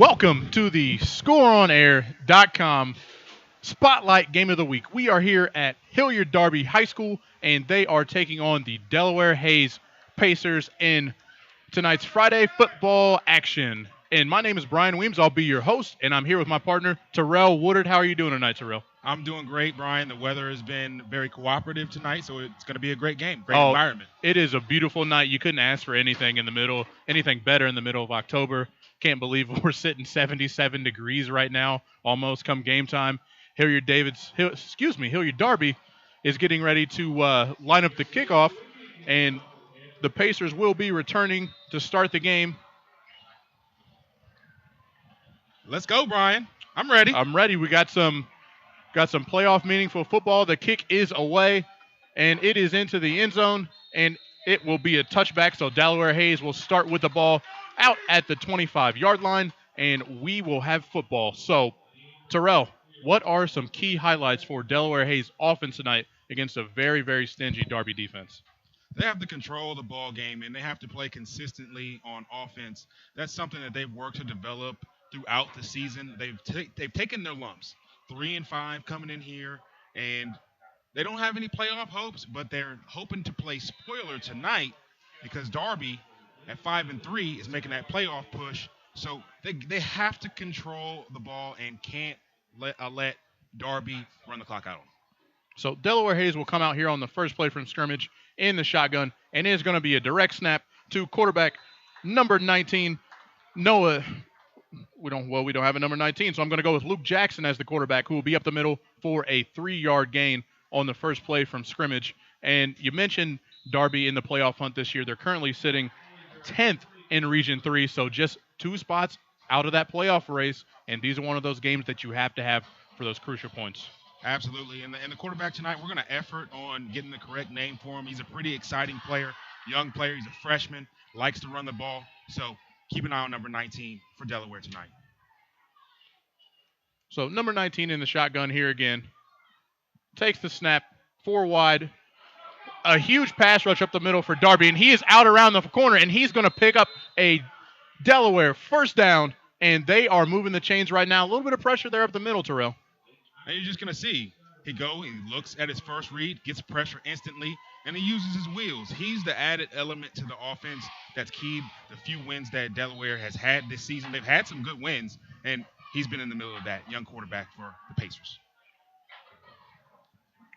Welcome to the ScoreOnAir.com Spotlight Game of the Week. We are here at Hilliard Darby High School, and they are taking on the Delaware Hayes Pacers in tonight's Friday football action. And my name is Brian Weems. I'll be your host, and I'm here with my partner, Terrell Woodard. How are you doing tonight, Terrell? I'm doing great, Brian. The weather has been very cooperative tonight, so it's going to be a great game, great environment. It is a beautiful night. You couldn't ask for anything better in the middle of October. Can't believe we're sitting 77 degrees right now, almost come game time. Hilliard Darby is getting ready to line up the kickoff, and the Pacers will be returning to start the game. Let's go, Brian. I'm ready. I'm ready. We got some playoff meaningful football. The kick is away, and it is into the end zone, and it will be a touchback. So Delaware Hayes will start with the ball out at the 25-yard line, and we will have football. So, Terrell, what are some key highlights for Delaware Hayes offense tonight against a very, very stingy Darby defense? They have to control the ball game, and they have to play consistently on offense. That's something that they've worked to develop throughout the season. They've taken their lumps, 3-5 coming in here, and they don't have any playoff hopes, but they're hoping to play spoiler tonight because Darby at 5-3 is making that playoff push. So they have to control the ball and can't let Darby run the clock out on them. So Delaware Hayes will come out here on the first play from scrimmage in the shotgun, and it is going to be a direct snap to quarterback number 19, Noah. We don't have a number 19, so I'm going to go with Luke Jackson as the quarterback, who will be up the middle for a 3-yard gain on the first play from scrimmage. And you mentioned Darby in the playoff hunt this year. They're currently sitting 10th in Region 3, so just 2 spots out of that playoff race, and these are one of those games that you have to have for those crucial points. Absolutely, and the quarterback tonight, we're going to effort on getting the correct name for him. He's a pretty exciting player, young player. He's a freshman, likes to run the ball, so keep an eye on number 19 for Delaware tonight. So number 19 in the shotgun here again. Takes the snap, 4 wide. A huge pass rush up the middle for Darby, and he is out around the corner, and he's going to pick up a Delaware first down, and they are moving the chains right now. A little bit of pressure there up the middle, Terrell. And you're just going to see he looks at his first read, gets pressure instantly, and he uses his wheels. He's the added element to the offense that's key. The few wins that Delaware has had this season, they've had some good wins, and he's been in the middle of that, young quarterback for the Pacers.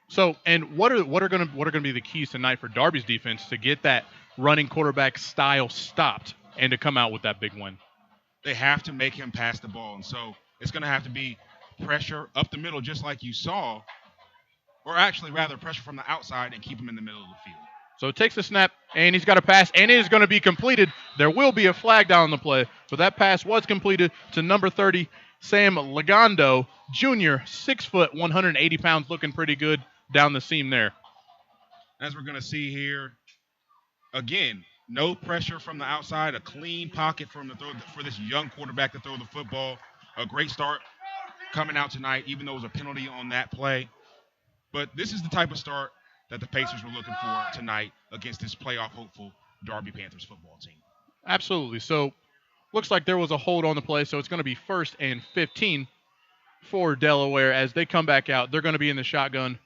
So, and what are going to be the keys tonight for Darby's defense to get that running quarterback style stopped and to come out with that big win? They have to make him pass the ball, and so it's going to have to be pressure up the middle, just like you saw, or actually rather pressure from the outside and keep him in the middle of the field. So it takes the snap, and he's got a pass, and it is going to be completed. There will be a flag down on the play, but that pass was completed to number 30, Sam Lagondo, Jr., 6 foot, 180 pounds, looking pretty good down the seam there. As we're going to see here, again, no pressure from the outside, a clean pocket for this young quarterback to throw the football. A great start coming out tonight, even though it was a penalty on that play. But this is the type of start that the Pacers were looking for tonight against this playoff hopeful Darby Panthers football team. Absolutely. So looks like there was a hold on the play, so it's going to be 1st and 15 for Delaware as they come back out. They're going to be in the shotgun,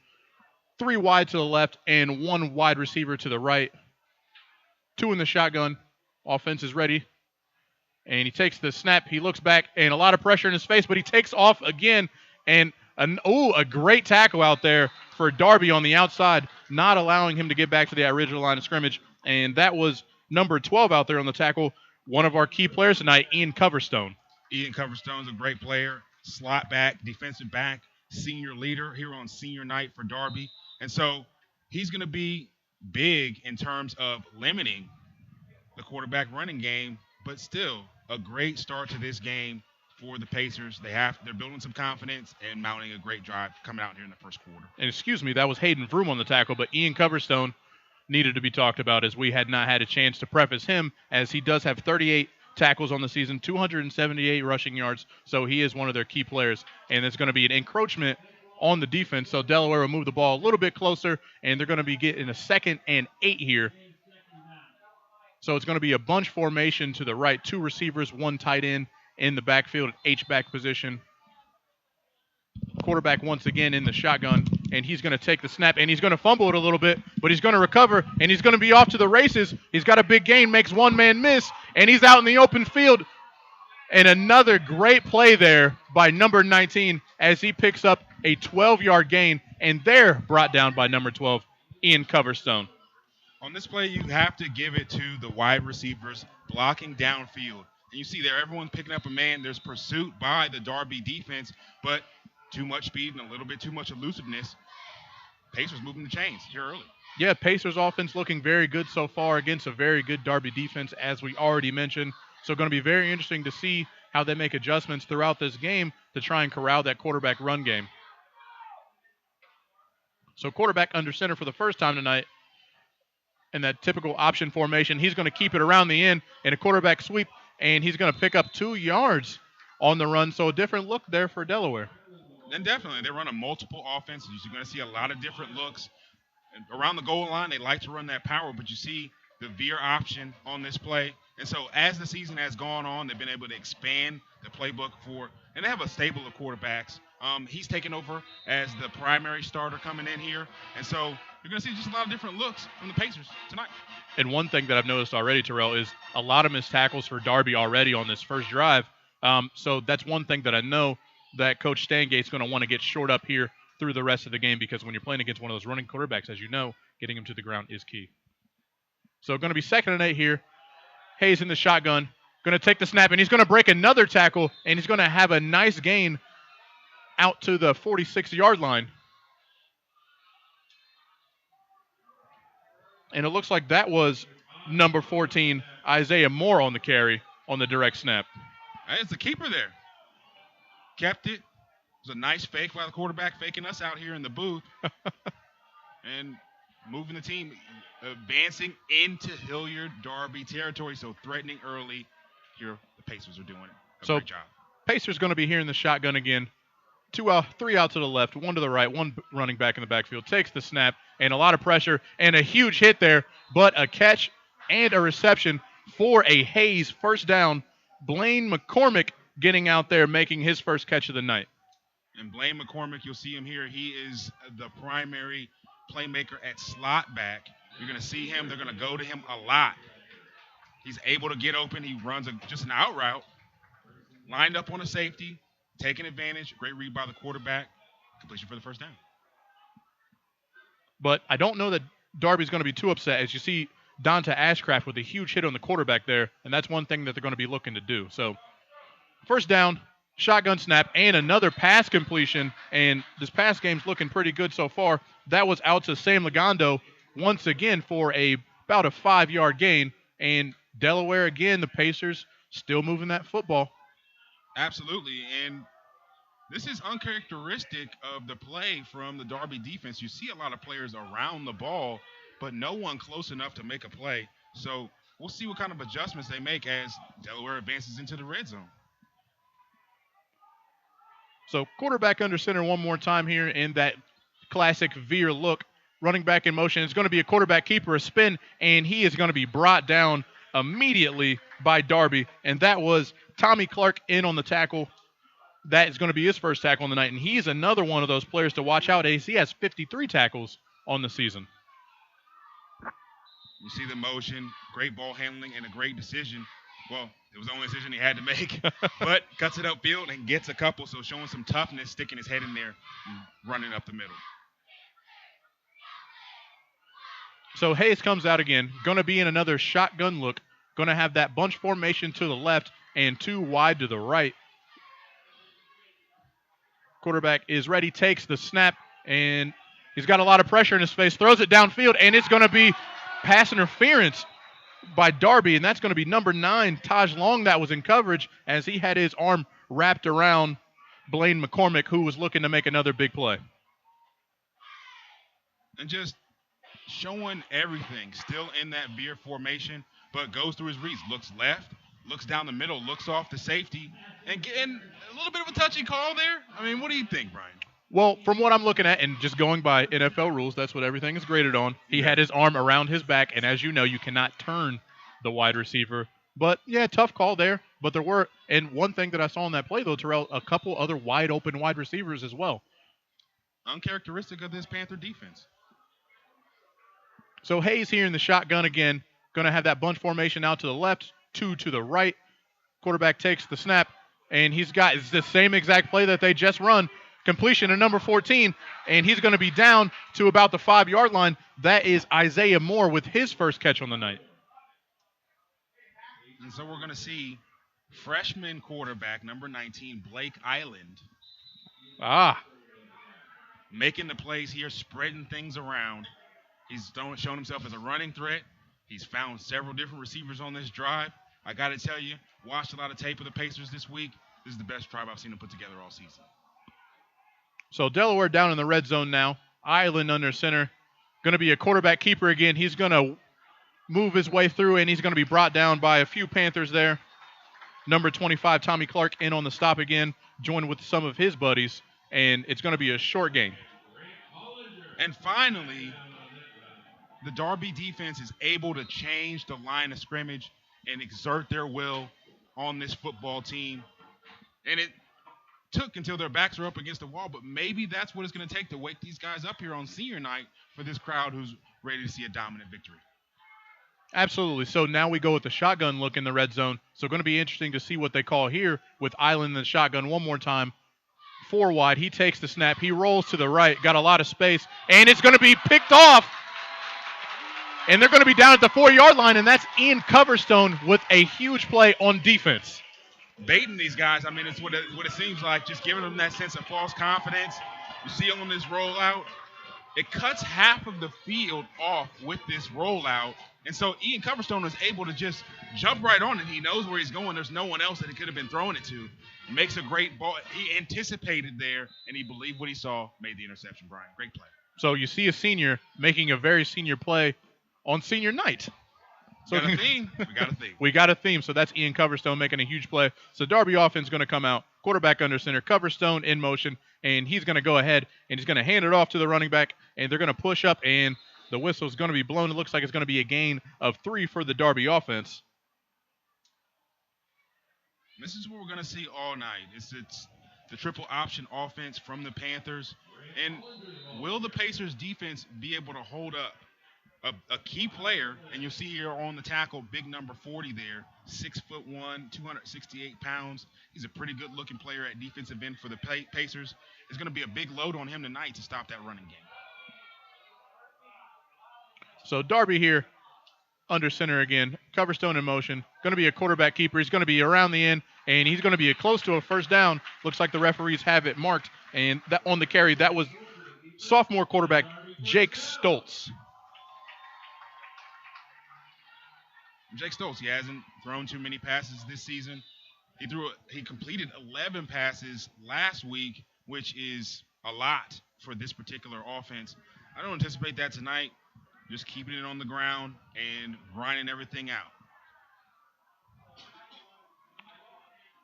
3 wide to the left and 1 wide receiver to the right. 2 in the shotgun. Offense is ready. And he takes the snap. He looks back, and a lot of pressure in his face, but he takes off again. And a great tackle out there for Darby on the outside, not allowing him to get back to the original line of scrimmage. And that was number 12 out there on the tackle, one of our key players tonight, Ian Coverstone. Ian Coverstone's a great player, slot back, defensive back, senior leader here on senior night for Darby. And so he's going to be big in terms of limiting the quarterback running game, but still a great start to this game for the Pacers. They're building some confidence and mounting a great drive coming out here in the first quarter. And excuse me, that was Hayden Vroom on the tackle, but Ian Coverstone needed to be talked about as we had not had a chance to preface him, as he does have 38 tackles on the season, 278 rushing yards, so he is one of their key players. And there's going to be an encroachment on the defense, so Delaware will move the ball a little bit closer, and they're going to be getting a 2nd and 8 here. So it's going to be a bunch formation to the right, 2 receivers, 1 tight end, in the backfield, H-back position. Quarterback once again in the shotgun, and he's going to take the snap, and he's going to fumble it a little bit, but he's going to recover, and he's going to be off to the races. He's got a big gain, makes one man miss, and he's out in the open field. And another great play there by number 19 as he picks up a 12-yard gain, and they're brought down by number 12, Ian Coverstone. On this play, you have to give it to the wide receivers blocking downfield. And you see there, everyone's picking up a man. There's pursuit by the Darby defense, but too much speed and a little bit too much elusiveness. Pacers moving the chains here early. Yeah, Pacers offense looking very good so far against a very good Darby defense, as we already mentioned. So going to be very interesting to see how they make adjustments throughout this game to try and corral that quarterback run game. So quarterback under center for the first time tonight in that typical option formation. He's going to keep it around the end in a quarterback sweep, and he's going to pick up 2 yards on the run. So a different look there for Delaware. And definitely, they run a multiple offenses. You're going to see a lot of different looks. Around the goal line, they like to run that power, but you see the veer option on this play. And so as the season has gone on, they've been able to expand the playbook and they have a stable of quarterbacks. He's taken over as the primary starter coming in here. And so you're going to see just a lot of different looks from the Pacers tonight. And one thing that I've noticed already, Terrell, is a lot of missed tackles for Darby already on this first drive. So that's one thing that I know that Coach Stangate's going to want to get short up here through the rest of the game, because when you're playing against one of those running quarterbacks, as you know, getting him to the ground is key. So going to be 2nd and 8 here. Hayes in the shotgun, going to take the snap, and he's going to break another tackle, and he's going to have a nice gain out to the 46-yard line. And it looks like that was number 14, Isaiah Moore, on the carry on the direct snap. It's the keeper there. Kept it. It was a nice fake by the quarterback, faking us out here in the booth. And moving the team, advancing into Hilliard Darby territory, so threatening early. Here, the Pacers are doing a great job. Pacers going to be here in the shotgun again. 3 out to the left, 1 to the right, 1 running back in the backfield. Takes the snap, and a lot of pressure, and a huge hit there, but a catch and a reception for a Hayes first down. Blaine McCormick getting out there, making his first catch of the night. And Blaine McCormick, you'll see him here. He is the primary playmaker at slot back. You're going to see him. They're going to go to him a lot. He's able to get open. He runs just an out route. Lined up on a safety, taking advantage. Great read by the quarterback. Completion for the first down. But I don't know that Darby's going to be too upset, as you see Donta Ashcraft with a huge hit on the quarterback there, and that's one thing that they're going to be looking to do. So first down, shotgun snap, and another pass completion, and this pass game's looking pretty good so far. That was out to Sam Lagondo once again for about a 5-yard gain, and Delaware again, the Pacers still moving that football. Absolutely, and this is uncharacteristic of the play from the Darby defense. You see a lot of players around the ball, but no one close enough to make a play. So we'll see what kind of adjustments they make as Delaware advances into the red zone. So quarterback under center one more time here in that classic veer look. Running back in motion. It's going to be a quarterback keeper, a spin, and he is going to be brought down immediately by Darby. And that was Tommy Clark in on the tackle. That is going to be his first tackle on the night. And he's another one of those players to watch out, as he has 53 tackles on the season. You see the motion, great ball handling, and a great decision. Well, it was the only decision he had to make, but cuts it upfield and gets a couple, so showing some toughness, sticking his head in there and running up the middle. So Hayes comes out again, going to be in another shotgun look, going to have that bunch formation to the left and 2 wide to the right. Quarterback is ready, takes the snap, and he's got a lot of pressure in his face, throws it downfield, and it's going to be pass interference by Darby, and that's going to be number 9, Taj Long, that was in coverage as he had his arm wrapped around Blaine McCormick, who was looking to make another big play. And just showing everything, still in that veer formation, but goes through his reads. Looks left, looks down the middle, looks off the safety, and getting a little bit of a touchy call there. I mean, what do you think, Brian? Well, from what I'm looking at, and just going by NFL rules, that's what everything is graded on. He had his arm around his back, and as you know, you cannot turn the wide receiver But, yeah, tough call there. But there were, and one thing that I saw in that play, though, Terrell, a couple other wide open wide receivers as well. Uncharacteristic of this Panther defense. So Hayes here in the shotgun again, going to have that bunch formation out to the left, 2 to the right. Quarterback takes the snap, and he's got it's the same exact play that they just run. Completion of number 14, and he's going to be down to about the 5-yard line. That is Isaiah Moore with his first catch on the night. And so we're going to see freshman quarterback number 19, Blake Island, making the plays here, spreading things around. He's shown himself as a running threat. He's found several different receivers on this drive. I got to tell you, watched a lot of tape of the Pacers this week. This is the best drive I've seen them put together all season. So Delaware down in the red zone now. Island under center. Going to be a quarterback keeper again. He's going to move his way through, and he's going to be brought down by a few Panthers there. Number 25, Tommy Clark, in on the stop again, joined with some of his buddies, and it's going to be a short game. And finally, the Darby defense is able to change the line of scrimmage and exert their will on this football team. And it took until their backs were up against the wall, but maybe that's what it's going to take to wake these guys up here on senior night for this crowd who's ready to see a dominant victory. Absolutely. So now we go with the shotgun look in the red zone. So going to be interesting to see what they call here with Island and the shotgun one more time. 4 wide. He takes the snap. He rolls to the right. Got a lot of space. And it's going to be picked off. And they're going to be down at the 4-yard line, and that's Ian Coverstone with a huge play on defense. Baiting these guys, I mean, it's what it seems like, just giving them that sense of false confidence. You see on this rollout, it cuts half of the field off with this rollout. And so Ian Coverstone was able to just jump right on it. He knows where he's going. There's no one else that he could have been throwing it to. Makes a great ball. He anticipated there, and he believed what he saw, made the interception, Brian. Great play. So you see a senior making a very senior play on senior night. So we got a theme. We got a theme. So that's Ian Coverstone making a huge play. So Darby offense going to come out. Quarterback under center. Coverstone in motion. And he's going to go ahead and he's going to hand it off to the running back. And they're going to push up. And the whistle's going to be blown. It looks like it's going to be a gain of 3 for the Darby offense. This is what we're going to see all night. It's the triple option offense from the Panthers. And will the Pacers defense be able to hold up a key player? And you'll see here on the tackle, big number 40 there, 6'1", 268 pounds. He's a pretty good looking player at defensive end for the Pacers. It's going to be a big load on him tonight to stop that running game. So Darby here under center again. Coverstone in motion. Going to be a quarterback keeper. He's going to be around the end, and he's going to be close to a first down. Looks like the referees have it marked. And that on the carry, that was sophomore quarterback Jake Stoltz. Jake Stoltz, he hasn't thrown too many passes this season. He completed 11 passes last week, which is a lot for this particular offense. I don't anticipate that tonight. Just keeping it on the ground and grinding everything out.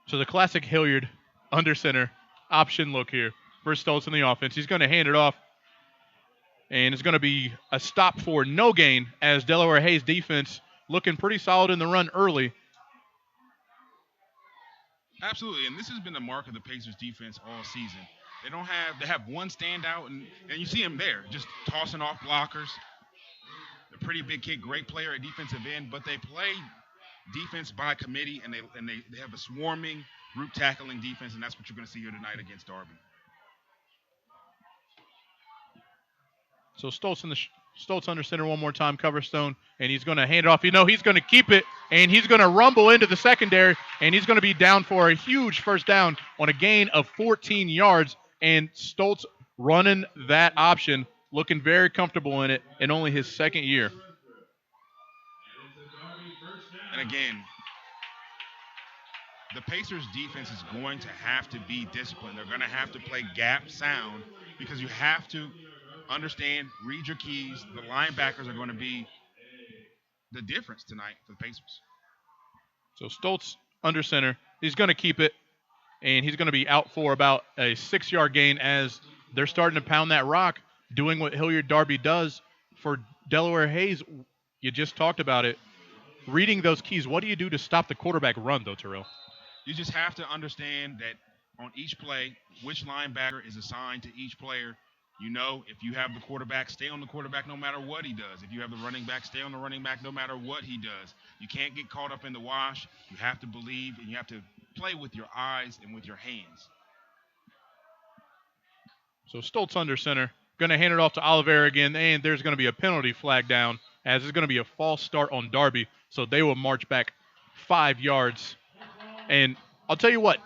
So the classic Hilliard under center option look here for Stoltz in the offense. He's going to hand it off, and it's going to be a stop for no gain as Delaware Hayes defense looking pretty solid in the run early. Absolutely, and this has been the mark of the Pacers defense all season. They have one standout, and you see him there, just tossing off blockers. A pretty big kid, great player at defensive end, but they play defense by committee, and they have a swarming, group tackling defense, and that's what you're going to see here tonight against Darby. So Stoltz under center one more time, Coverstone, and he's going to hand it off. He's going to keep it, and he's going to rumble into the secondary, and he's going to be down for a huge first down on a gain of 14 yards, and Stoltz running that option, looking very comfortable in it in only his second year. And again, the Pacers defense is going to have to be disciplined. They're going to have to play gap sound because you have to understand, read your keys. The linebackers are going to be the difference tonight for the Pacers. So Stoltz under center. He's going to keep it, and he's going to be out for about a 6-yard gain as they're starting to pound that rock, doing what Hilliard Darby does for Delaware Hayes. You just talked about it. reading those keys, what do you do to stop the quarterback run, though, Terrell? You just have to understand that on each play, which linebacker is assigned to each player. You know, if you have the quarterback, stay on the quarterback no matter what he does. If you have the running back, stay on the running back no matter what he does. You can't get caught up in the wash. You have to believe, and you have to play with your eyes and with your hands. So Stoltz under center. Going to hand it off to Oliveira again, and there's going to be a penalty flag down, as it's going to be a false start on Darby. So they will march back 5 yards. And I'll tell you what,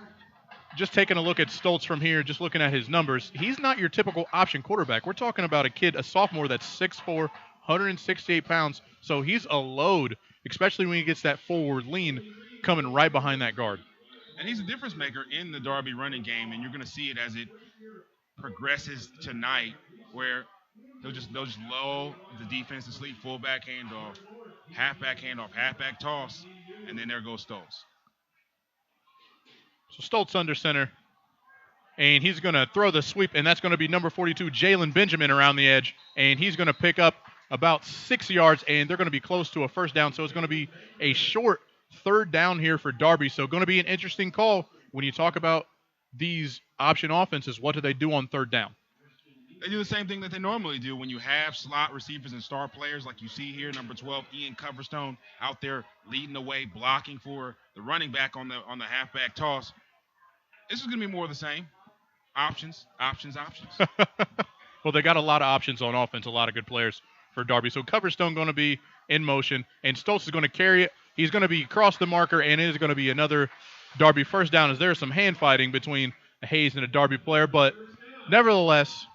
just taking a look at Stoltz from here, just looking at his numbers, he's not your typical option quarterback. We're talking about a kid, a sophomore that's 6'4", 168 pounds. So he's a load, especially when he gets that forward lean coming right behind that guard. And he's a difference maker in the Darby running game, and you're going to see it as it progresses tonight, where they'll just lull the defense to sleep, fullback handoff, halfback toss, and then there goes Stoltz. So Stoltz under center, and he's going to throw the sweep, and that's going to be number 42, Jalen Benjamin, around the edge, and he's going to pick up about 6 yards, and they're going to be close to a first down, so it's going to be a short third down here for Darby. So going to be an interesting call when you talk about these option offenses. What do they do on third down? They do the same thing that they normally do when you have slot receivers and star players like you see here, number 12, Ian Coverstone, out there leading the way, blocking for the running back on the halfback toss. This is going to be more of the same. Options. Well, they got a lot of options on offense, a lot of good players for Darby. So Coverstone going to be in motion, and Stoltz is going to carry it. He's going to be across the marker, and it is going to be another Darby first down, as there's some hand fighting between a Hayes and a Darby player. But nevertheless,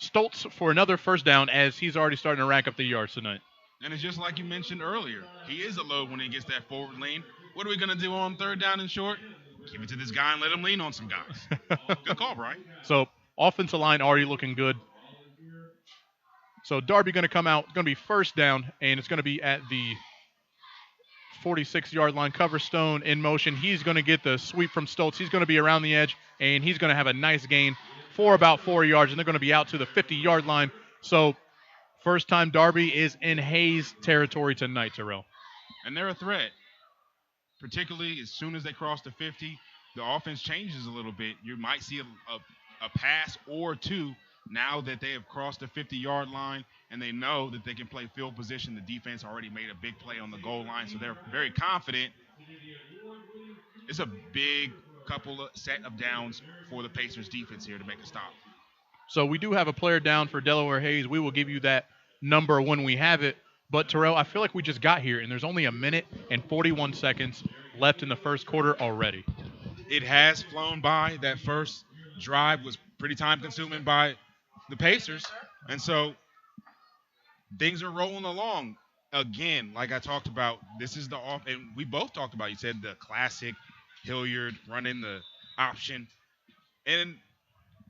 Stoltz for another first down, as he's already starting to rack up the yards tonight. And it's just like you mentioned earlier. He is a load when he gets that forward lean. What are we going to do on third down and short? Give it to this guy and let him lean on some guys. Good call, Brian. So offensive line already looking good. So Darby going to come out. It's going to be first down, and it's going to be at the 46-yard line. Coverstone in motion. He's going to get the sweep from Stoltz. He's going to be around the edge, and he's going to have a nice gain for about 4 yards, and they're going to be out to the 50-yard line. So first time Darby is in Hayes territory tonight, Terrell. And they're a threat, particularly as soon as they cross the 50. The offense changes a little bit. You might see a pass or two now that they have crossed the 50-yard line and they know that they can play field position. The defense already made a big play on the goal line, so they're very confident. It's a big couple of set of downs for the Pacers defense here to make a stop. So we do have a player down for Delaware Hayes. We will give you that number when we have it. But, Terrell, I feel like we just got here, and there's only a minute and 41 seconds left in the first quarter already. It has flown by. That first drive was pretty time-consuming by the Pacers. And so things are rolling along. Again, like I talked about, this is the off, and we both talked about, you said the classic Hilliard running the option. And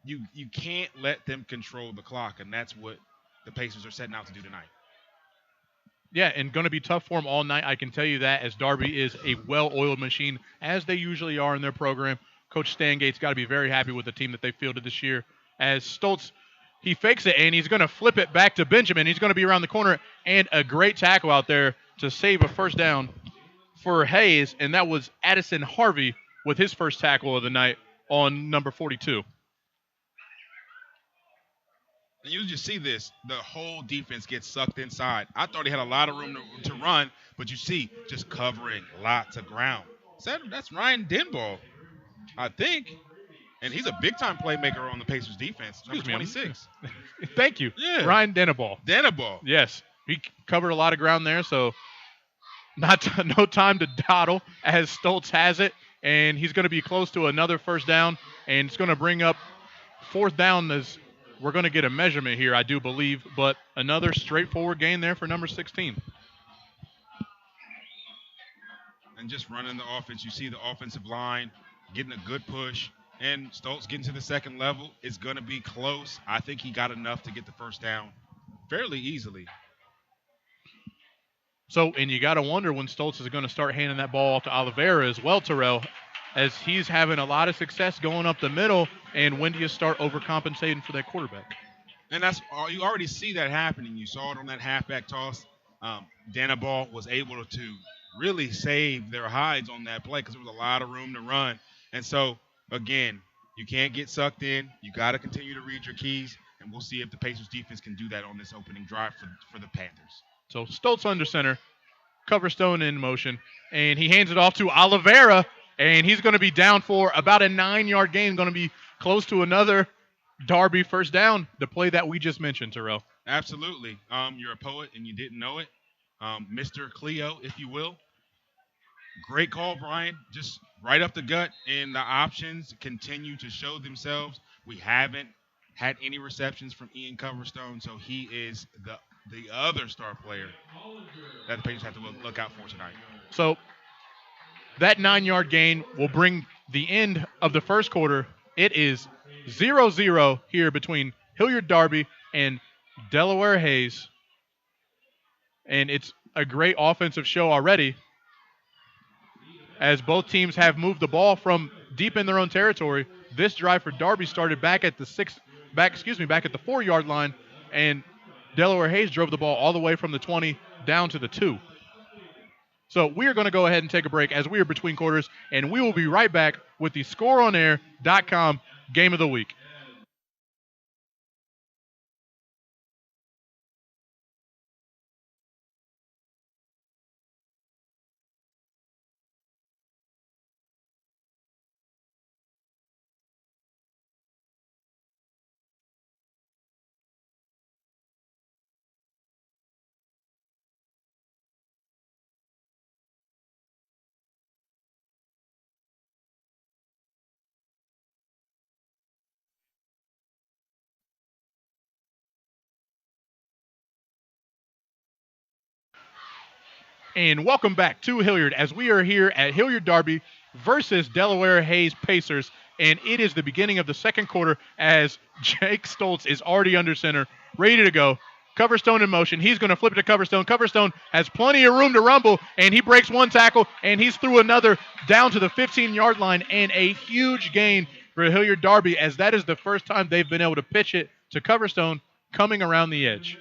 you can't let them control the clock, and that's what the Pacers are setting out to do tonight. Yeah, and going to be tough for them all night. I can tell you that, as Darby is a well-oiled machine, as they usually are in their program. Coach Stangate's got to be very happy with the team that they fielded this year. As Stoltz, he fakes it, and he's going to flip it back to Benjamin. He's going to be around the corner, and a great tackle out there to save a first down for Hayes, and that was Addison Harvey with his first tackle of the night on number 42. And you just see this, the whole defense gets sucked inside. I thought he had a lot of room to run, but you see just covering lots of ground. That's Ryan Denball, I think. And he's a big-time playmaker on the Pacers defense, number 26. Thank you. Yeah. Ryan Denball. Yes. He covered a lot of ground there, so no time to dawdle as Stoltz has it. And he's going to be close to another first down, and it's going to bring up fourth down as we're going to get a measurement here, I do believe, but another straightforward gain there for number 16. And just running the offense, you see the offensive line getting a good push, and Stoltz getting to the second level. It's going to be close. I think he got enough to get the first down fairly easily. So, and you got to wonder when Stoltz is going to start handing that ball off to Oliveira as well, Terrell, as he's having a lot of success going up the middle, and when do you start overcompensating for that quarterback? And you already see that happening. You saw it on that halfback toss. Denball was able to really saved their hides on that play because there was a lot of room to run. And so, again, you can't get sucked in. You got to continue to read your keys, and we'll see if the Pacers defense can do that on this opening drive for the Panthers. So Stoltz under center, Coverstone in motion, and he hands it off to Oliveira, and he's going to be down for about a 9-yard gain, going to be close to another Darby first down, the play that we just mentioned, Terrell. Absolutely. You're a poet and you didn't know it. Mr. Cleo, if you will. Great call, Brian. Just right up the gut, and the options continue to show themselves. We haven't had any receptions from Ian Coverstone, so he is the other star player that the Patriots have to look out for tonight. So that 9-yard gain will bring the end of the first quarter. It is 0-0 here between Hilliard Darby and Delaware Hayes. And it's a great offensive show already, as both teams have moved the ball from deep in their own territory. This drive for Darby started back at the 4-yard line, and Delaware Hayes drove the ball all the way from the 20 down to the 2. So we are going to go ahead and take a break as we are between quarters, and we will be right back with the ScoreOnAir.com Game of the Week. And welcome back to Hilliard as we are here at Hilliard Darby versus Delaware Hayes Pacers. And it is the beginning of the second quarter as Jake Stoltz is already under center, ready to go. Coverstone in motion. He's going to flip it to Coverstone. Coverstone has plenty of room to rumble, and he breaks one tackle, and he's through another down to the 15-yard line, and a huge gain for Hilliard Darby, as that is the first time they've been able to pitch it to Coverstone coming around the edge.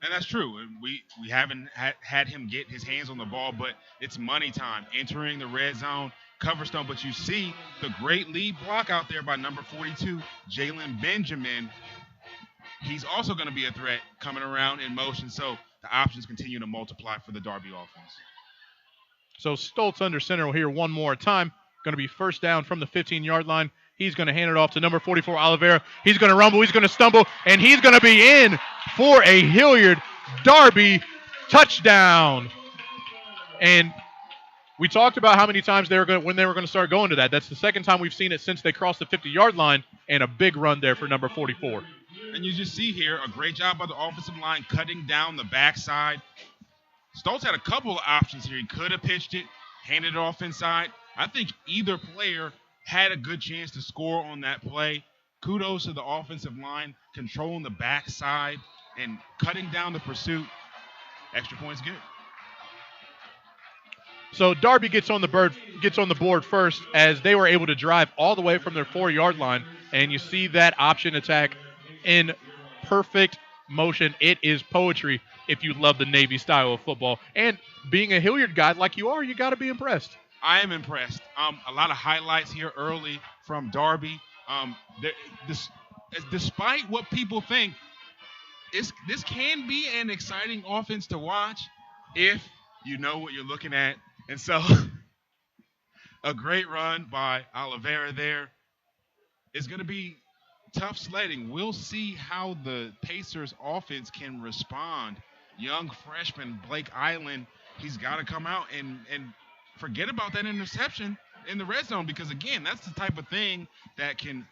And that's true. We haven't had him get his hands on the ball, but it's money time. Entering the red zone, Coverstone. But you see the great lead block out there by number 42, Jalen Benjamin. He's also going to be a threat coming around in motion. So the options continue to multiply for the Darby offense. So Stoltz under center here one more time. Going to be first down from the 15-yard line. He's going to hand it off to number 44, Oliveira. He's going to rumble. He's going to stumble. And he's going to be in for a Hilliard Darby touchdown. And we talked about how many times when they were going to start going to that. That's the second time we've seen it since they crossed the 50-yard line, and a big run there for number 44. And you just see here a great job by the offensive line cutting down the backside. Stoltz had a couple of options here. He could have pitched it, handed it off inside. I think either player had a good chance to score on that play. Kudos to the offensive line, controlling the backside and cutting down the pursuit. Extra points good. So Darby gets on the board first, as they were able to drive all the way from their 4-yard line, and you see that option attack in perfect motion. It is poetry if you love the Navy style of football. And being a Hilliard guy like you are, you got to be impressed. I am impressed. A lot of highlights here early from Darby. Despite what people think, this can be an exciting offense to watch if you know what you're looking at. And so a great run by Oliveira there. It's going to be tough sledding. We'll see how the Pacers offense can respond. Young freshman Blake Island, he's got to come out and forget about that interception in the red zone, because, again, that's the type of thing that can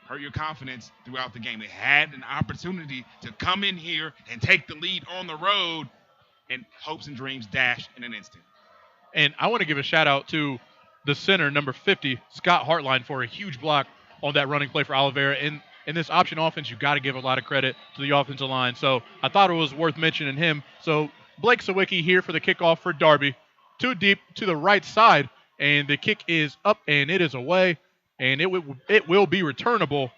hurt your confidence throughout the game. They had an opportunity to come in here and take the lead on the road, and hopes and dreams dashed in an instant. And I want to give a shout-out to the center, number 50, Scott Hartline, for a huge block on that running play for Oliveira. In this option offense, you got to give a lot of credit to the offensive line. So I thought it was worth mentioning him. So Blake Sawicki here for the kickoff for Darby. Too deep to the right side, and the kick is up, and it is away, and it will be returnable.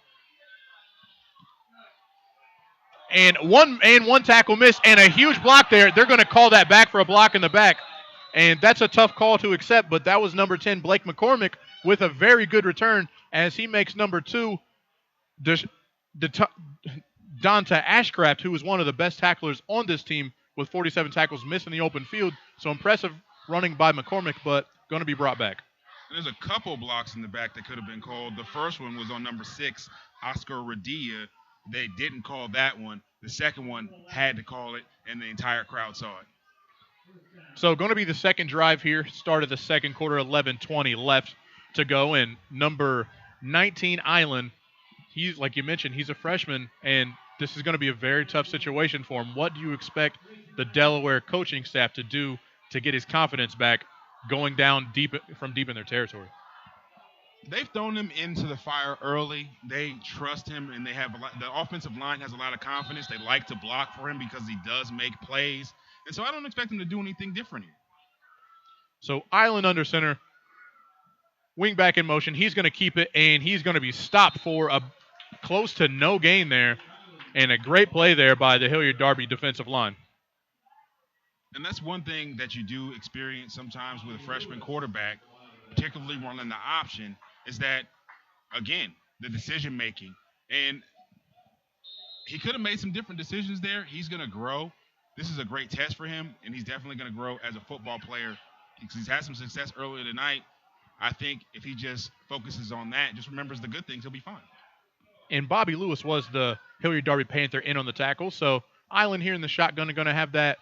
And one tackle miss, and a huge block there. They're going to call that back for a block in the back. And that's a tough call to accept, but that was number 10, Blake McCormick, with a very good return as he makes number 2, Donta Ashcraft, who was one of the best tacklers on this team with 47 tackles missing the open field. So impressive running by McCormick, but going to be brought back. There's a couple blocks in the back that could have been called. The first one was on number 6, Oscar Radia. They didn't call that one. The second one had to call it, and the entire crowd saw it. So going to be the second drive here. Start of the second quarter, 11:20 left to go. And number 19, Island, he's like you mentioned, he's a freshman, and this is going to be a very tough situation for him. What do you expect the Delaware coaching staff to do to get his confidence back going down deep in their territory? They've thrown him into the fire early. They trust him, and they have the offensive line has a lot of confidence. They like to block for him because he does make plays. And so I don't expect him to do anything different here. So Island under center, wing back in motion. He's going to keep it, and he's going to be stopped for a close to no gain there. And a great play there by the Hilliard Darby defensive line. And that's one thing that you do experience sometimes with a freshman quarterback, particularly running the option, is that, again, the decision making. And he could have made some different decisions there. He's going to grow. This is a great test for him, and he's definitely going to grow as a football player. He's had some success earlier tonight. I think if he just focuses on that, just remembers the good things, he'll be fine. And Bobby Lewis was the Hilliard Darby Panther in on the tackle. So Island here in the shotgun are going to have that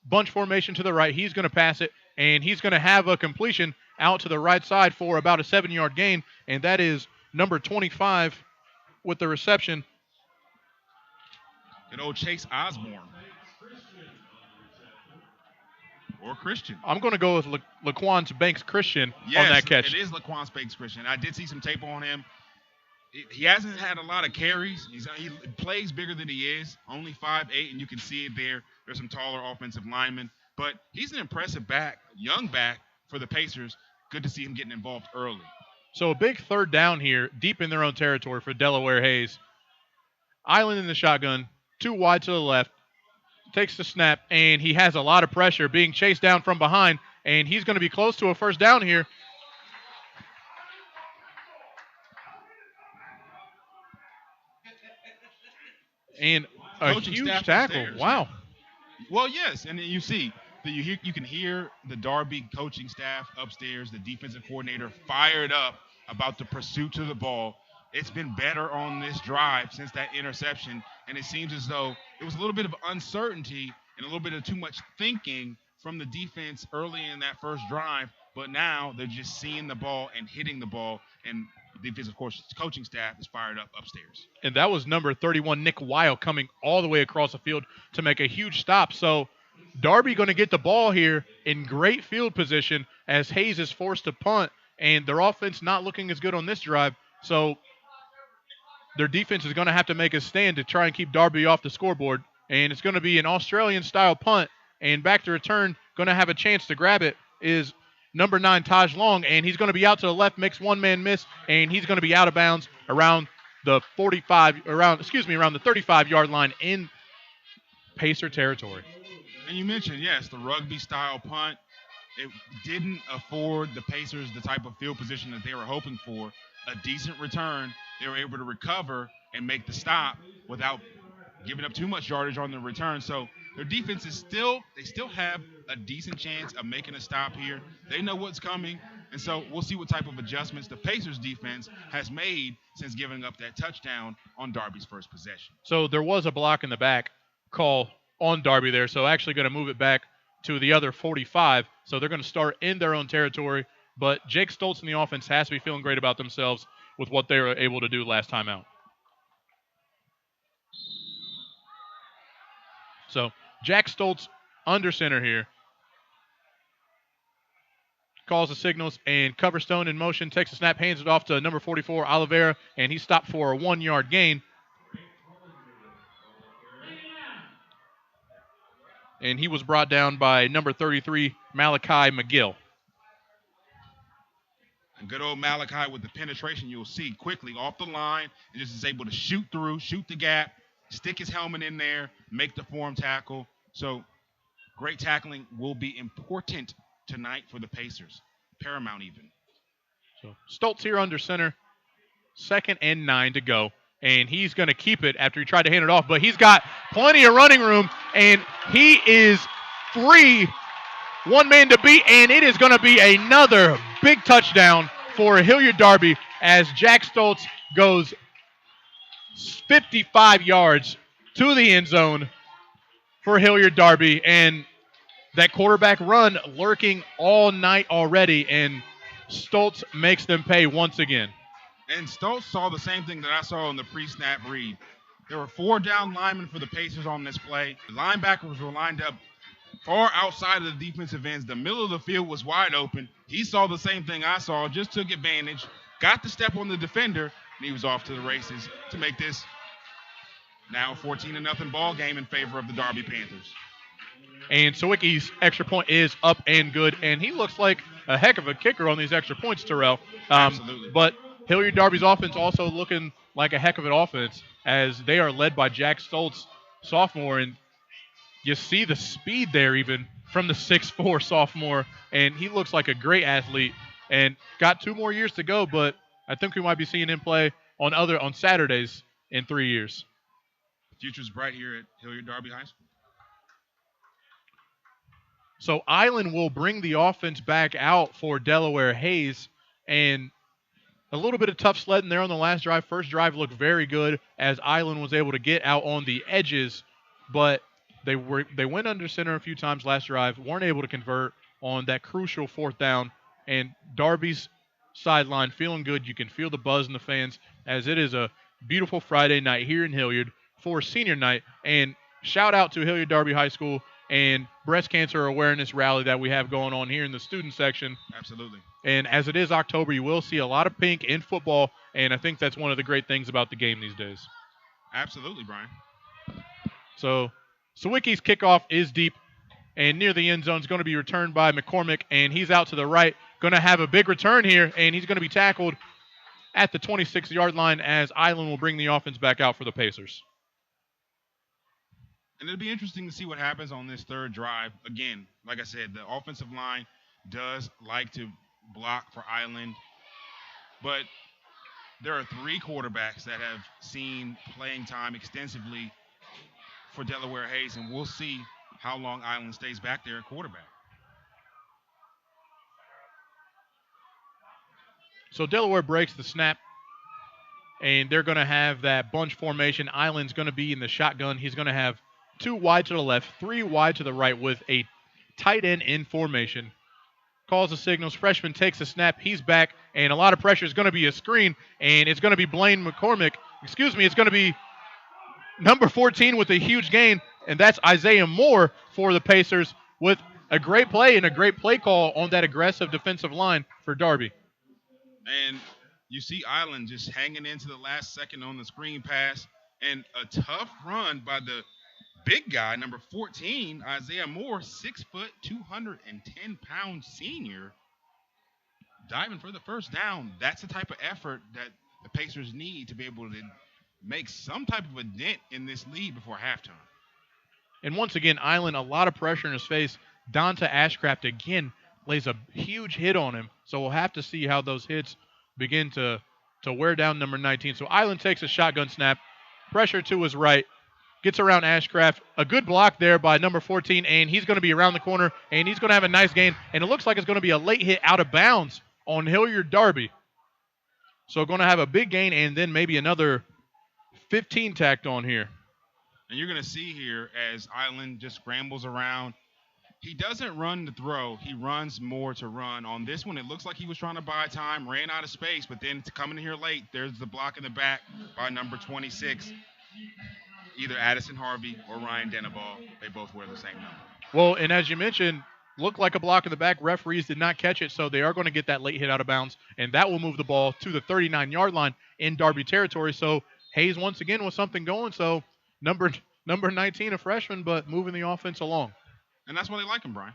bunch formation to the right. He's going to pass it, and he's going to have a completion out to the right side for about a 7-yard gain, and that is number 25 with the reception. Good old Chase Osborne. Or Christian. I'm going to go with Laquan Banks Christian on that catch. It is Laquan Banks Christian. I did see some tape on him. He hasn't had a lot of carries. He plays bigger than he is, only 5'8", and you can see it there. There's some taller offensive linemen. But he's an impressive back, young back for the Pacers. Good to see him getting involved early. So a big third down here, deep in their own territory for Delaware Hayes. Island in the shotgun, 2 wide to the left. Takes the snap, and he has a lot of pressure being chased down from behind, and he's going to be close to a first down here. And a huge tackle. Upstairs. Wow. Well, yes, and you see that you can hear the Darby coaching staff upstairs, the defensive coordinator fired up about the pursuit to the ball. It's been better on this drive since that interception, and it seems as though it was a little bit of uncertainty and a little bit of too much thinking from the defense early in that first drive, but now they're just seeing the ball and hitting the ball, and the defensive coaching staff is fired up upstairs. And that was number 31, Nick Weil, coming all the way across the field to make a huge stop. So Darby going to get the ball here in great field position as Hayes is forced to punt, and their offense not looking as good on this drive. So their defense is going to have to make a stand to try and keep Darby off the scoreboard. And it's going to be an Australian-style punt. And back to return, going to have a chance to grab it is number 9, Taj Long. And he's going to be out to the left, makes one-man miss, and he's going to be out of bounds around the 35-yard line in Pacer territory. And you mentioned, yes, the rugby-style punt. It didn't afford the Pacers the type of field position that they were hoping for. A decent return. They were able to recover and make the stop without giving up too much yardage on the return. So their defense is still have a decent chance of making a stop here. They know what's coming, and so we'll see what type of adjustments the Pacers defense has made since giving up that touchdown on Darby's first possession. So there was a block in the back call on Darby there, so actually going to move it back to the other 45. So they're going to start in their own territory, but Jake Stoltz and the offense has to be feeling great about themselves with what they were able to do last time out. So Jack Stoltz under center here. Calls the signals, and Coverstone in motion, takes a snap, hands it off to number 44, Oliveira, and he stopped for a 1-yard gain. And he was brought down by number 33, Malachi McGill. And good old Malachi with the penetration, you'll see quickly off the line, and just is able to shoot through, shoot the gap, stick his helmet in there, make the form tackle. So great tackling will be important tonight for the Pacers. Paramount even. So Stoltz here under center. 2nd and 9 to go. And he's going to keep it after he tried to hand it off. But he's got plenty of running room. And he is free. One man to beat. And it is going to be another big touchdown for Hilliard Darby as Jack Stoltz goes 55 yards to the end zone for Hilliard Darby. And that quarterback run lurking all night already. And Stoltz makes them pay once again. And Stoltz saw the same thing that I saw in the pre-snap read. There were 4 down linemen for the Pacers on this play. The linebackers were lined up far outside of the defensive ends. The middle of the field was wide open. He saw the same thing I saw, just took advantage, got the step on the defender, and he was off to the races to make this now 14-0 ball game in favor of the Darby Panthers. And Sawicki's extra point is up and good, and he looks like a heck of a kicker on these extra points, Terrell. Absolutely. But Hilliard Darby's offense also looking like a heck of an offense as they are led by Jack Stoltz, sophomore, and you see the speed there even from the 6'4" sophomore, and he looks like a great athlete and got 2 more years to go, but I think we might be seeing him play on Saturdays in 3 years. Future's bright here at Hilliard Darby High School. So Island will bring the offense back out for Delaware Hayes, and a little bit of tough sledding there on the last drive. First drive looked very good as Island was able to get out on the edges, but they went under center a few times last drive, weren't able to convert on that crucial 4th down, and Darby's sideline feeling good. You can feel the buzz in the fans as it is a beautiful Friday night here in Hilliard for senior night, and shout out to Hilliard Darby High School and breast cancer awareness rally that we have going on here in the student section. Absolutely. And as it is October, you will see a lot of pink in football, and I think that's one of the great things about the game these days. Absolutely, Brian. So Sawicki's kickoff is deep, and near the end zone is going to be returned by McCormick, and he's out to the right, going to have a big return here, and he's going to be tackled at the 26-yard line as Island will bring the offense back out for the Pacers. And it'll be interesting to see what happens on this 3rd drive. Again, like I said, the offensive line does like to block for Island, but there are 3 quarterbacks that have seen playing time extensively for Delaware Hayes, and we'll see how long Island stays back there at quarterback. So Delaware breaks the snap, and they're going to have that bunch formation. Island's going to be in the shotgun. He's going to have 2 wide to the left, 3 wide to the right with a tight end in formation. Calls the signals. Freshman takes the snap. He's back, and a lot of pressure is going to be a screen, and it's going to be Blaine McCormick. It's going to be number 14 with a huge gain, and that's Isaiah Moore for the Pacers with a great play and a great play call on that aggressive defensive line for Darby. And you see Island just hanging into the last second on the screen pass, and a tough run by the big guy, number 14, Isaiah Moore, 6 foot, 210-pound senior, diving for the first down. That's the type of effort that the Pacers need to be able to make some type of a dent in this lead before halftime. And once again, Island, a lot of pressure in his face. Donta Ashcraft again lays a huge hit on him. So we'll have to see how those hits begin to wear down number 19. So Island takes a shotgun snap, pressure to his right, gets around Ashcraft. A good block there by number 14, and he's going to be around the corner, and he's going to have a nice gain. And it looks like it's going to be a late hit out of bounds on Hilliard Darby. So going to have a big gain and then maybe another 15 tacked on here. And you're going to see here as Island just scrambles around. He doesn't run to throw. He runs more to run. On this one, it looks like he was trying to buy time, ran out of space, but then coming in here late, there's the block in the back by number 26. Either Addison Harvey or Ryan Dennebaugh. They both wear the same number. Well, and as you mentioned, looked like a block in the back. Referees did not catch it, so they are going to get that late hit out of bounds, and that will move the ball to the 39-yard line in Darby territory. So Hayes once again with something going. So number 19, a freshman, but moving the offense along. And that's why they like him, Brian.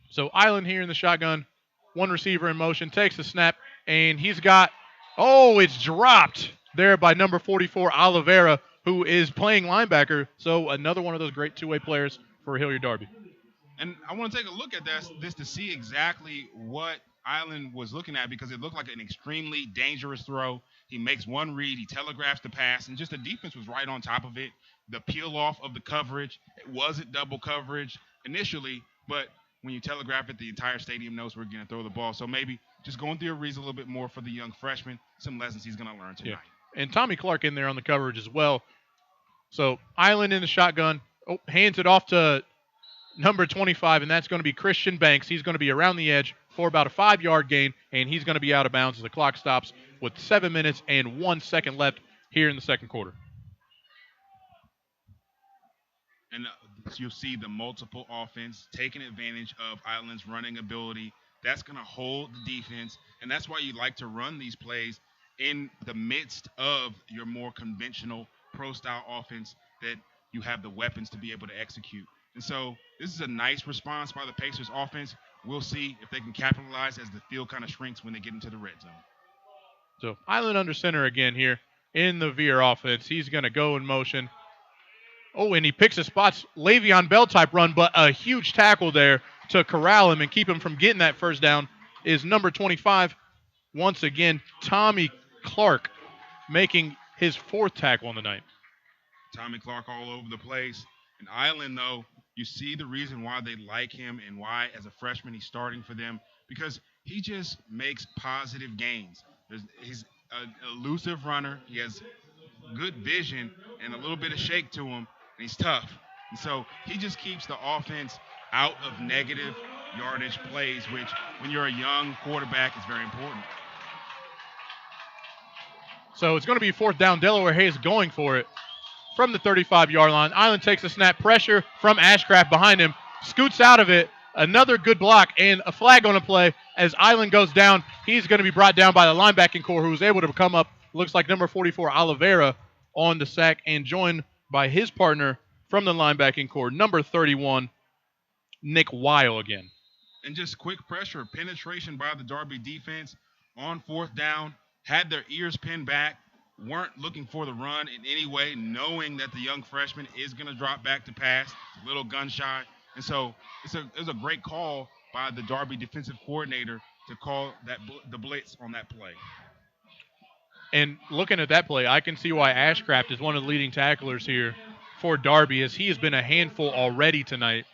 So Island here in the shotgun, one receiver in motion, takes the snap, and he's got, it's dropped there by number 44, Oliveira, who is playing linebacker. So another one of those great two-way players for Hilliard Darby. And I want to take a look at this to see exactly what Island was looking at because it looked like an extremely dangerous throw. He makes one read, he telegraphs the pass, and just the defense was right on top of it. The peel off of the coverage, it wasn't double coverage initially, but when you telegraph it, the entire stadium knows we're going to throw the ball. So maybe just going through your reads a little bit more for the young freshman, some lessons he's going to learn Yeah. tonight. And Tommy Clark in there on the coverage as well. So Island in the shotgun. Oh, hands it off to number 25, and that's going to be Christian Banks. He's going to be around the edge for about a 5-yard gain, and he's going to be out of bounds as the clock stops with 7 minutes and 1 second left here in the second quarter. And you'll see the multiple offense taking advantage of Island's running ability. That's going to hold the defense, and that's why you like to run these plays in the midst of your more conventional pro-style offense that you have the weapons to be able to execute. And so this is a nice response by the Pacers offense. We'll see if they can capitalize as the field kind of shrinks when they get into the red zone. So Island under center again here in the Veer offense. He's going to go in motion. Oh, and he picks his spots. Le'Veon Bell type run, but a huge tackle there to corral him and keep him from getting that first down is number 25. Once again, Tommy Clark making his 4th tackle on the night. Tommy Clark all over the place. And Island, though, you see the reason why they like him and why, as a freshman, he's starting for them because he just makes positive gains. He's an elusive runner. He has good vision and a little bit of shake to him, and he's tough. And so he just keeps the offense out of negative yardage plays, which, when you're a young quarterback, is very important. So it's going to be 4th down. Delaware Hayes going for it from the 35-yard line. Island takes a snap, pressure from Ashcraft behind him, scoots out of it. Another good block and a flag on a play as Island goes down. He's going to be brought down by the linebacking core who was able to come up. Looks like number 44, Oliveira, on the sack and joined by his partner from the linebacking core, number 31, Nick Weil again. And just quick pressure, penetration by the Darby defense on 4th down, had their ears pinned back, weren't looking for the run in any way, knowing that the young freshman is going to drop back to pass, a little gun shy. And so it's a great call by the Darby defensive coordinator to call the blitz on that play. And looking at that play, I can see why Ashcraft is one of the leading tacklers here for Darby, as he has been a handful already tonight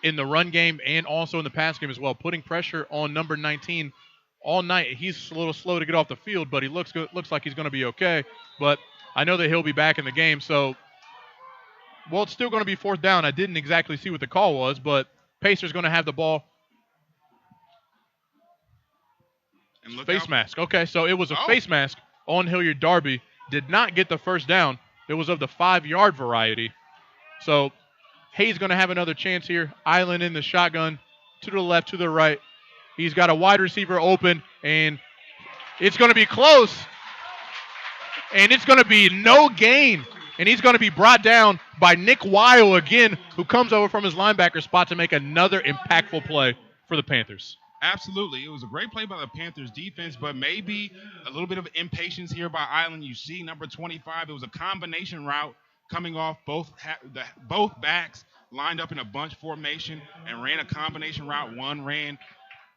in the run game and also in the pass game as well, putting pressure on number 19 all night. He's a little slow to get off the field, but he looks like he's going to be okay. But I know that he'll be back in the game. So, well, it's still going to be 4th down. I didn't exactly see what the call was, but Pacers going to have the ball. And face mask. Okay, so it was a face mask on Hilliard Darby. Did not get the first down. It was of the 5-yard variety. So Hayes going to have another chance here. Island in the shotgun, to the left, to the right. He's got a wide receiver open, and it's going to be close. And it's going to be no gain. And he's going to be brought down by Nick Weil again, who comes over from his linebacker spot to make another impactful play for the Panthers. Absolutely. It was a great play by the Panthers defense, but maybe a little bit of impatience here by Island. You see number 25. It was a combination route coming off. Both backs lined up in a bunch formation and ran a combination route. One ran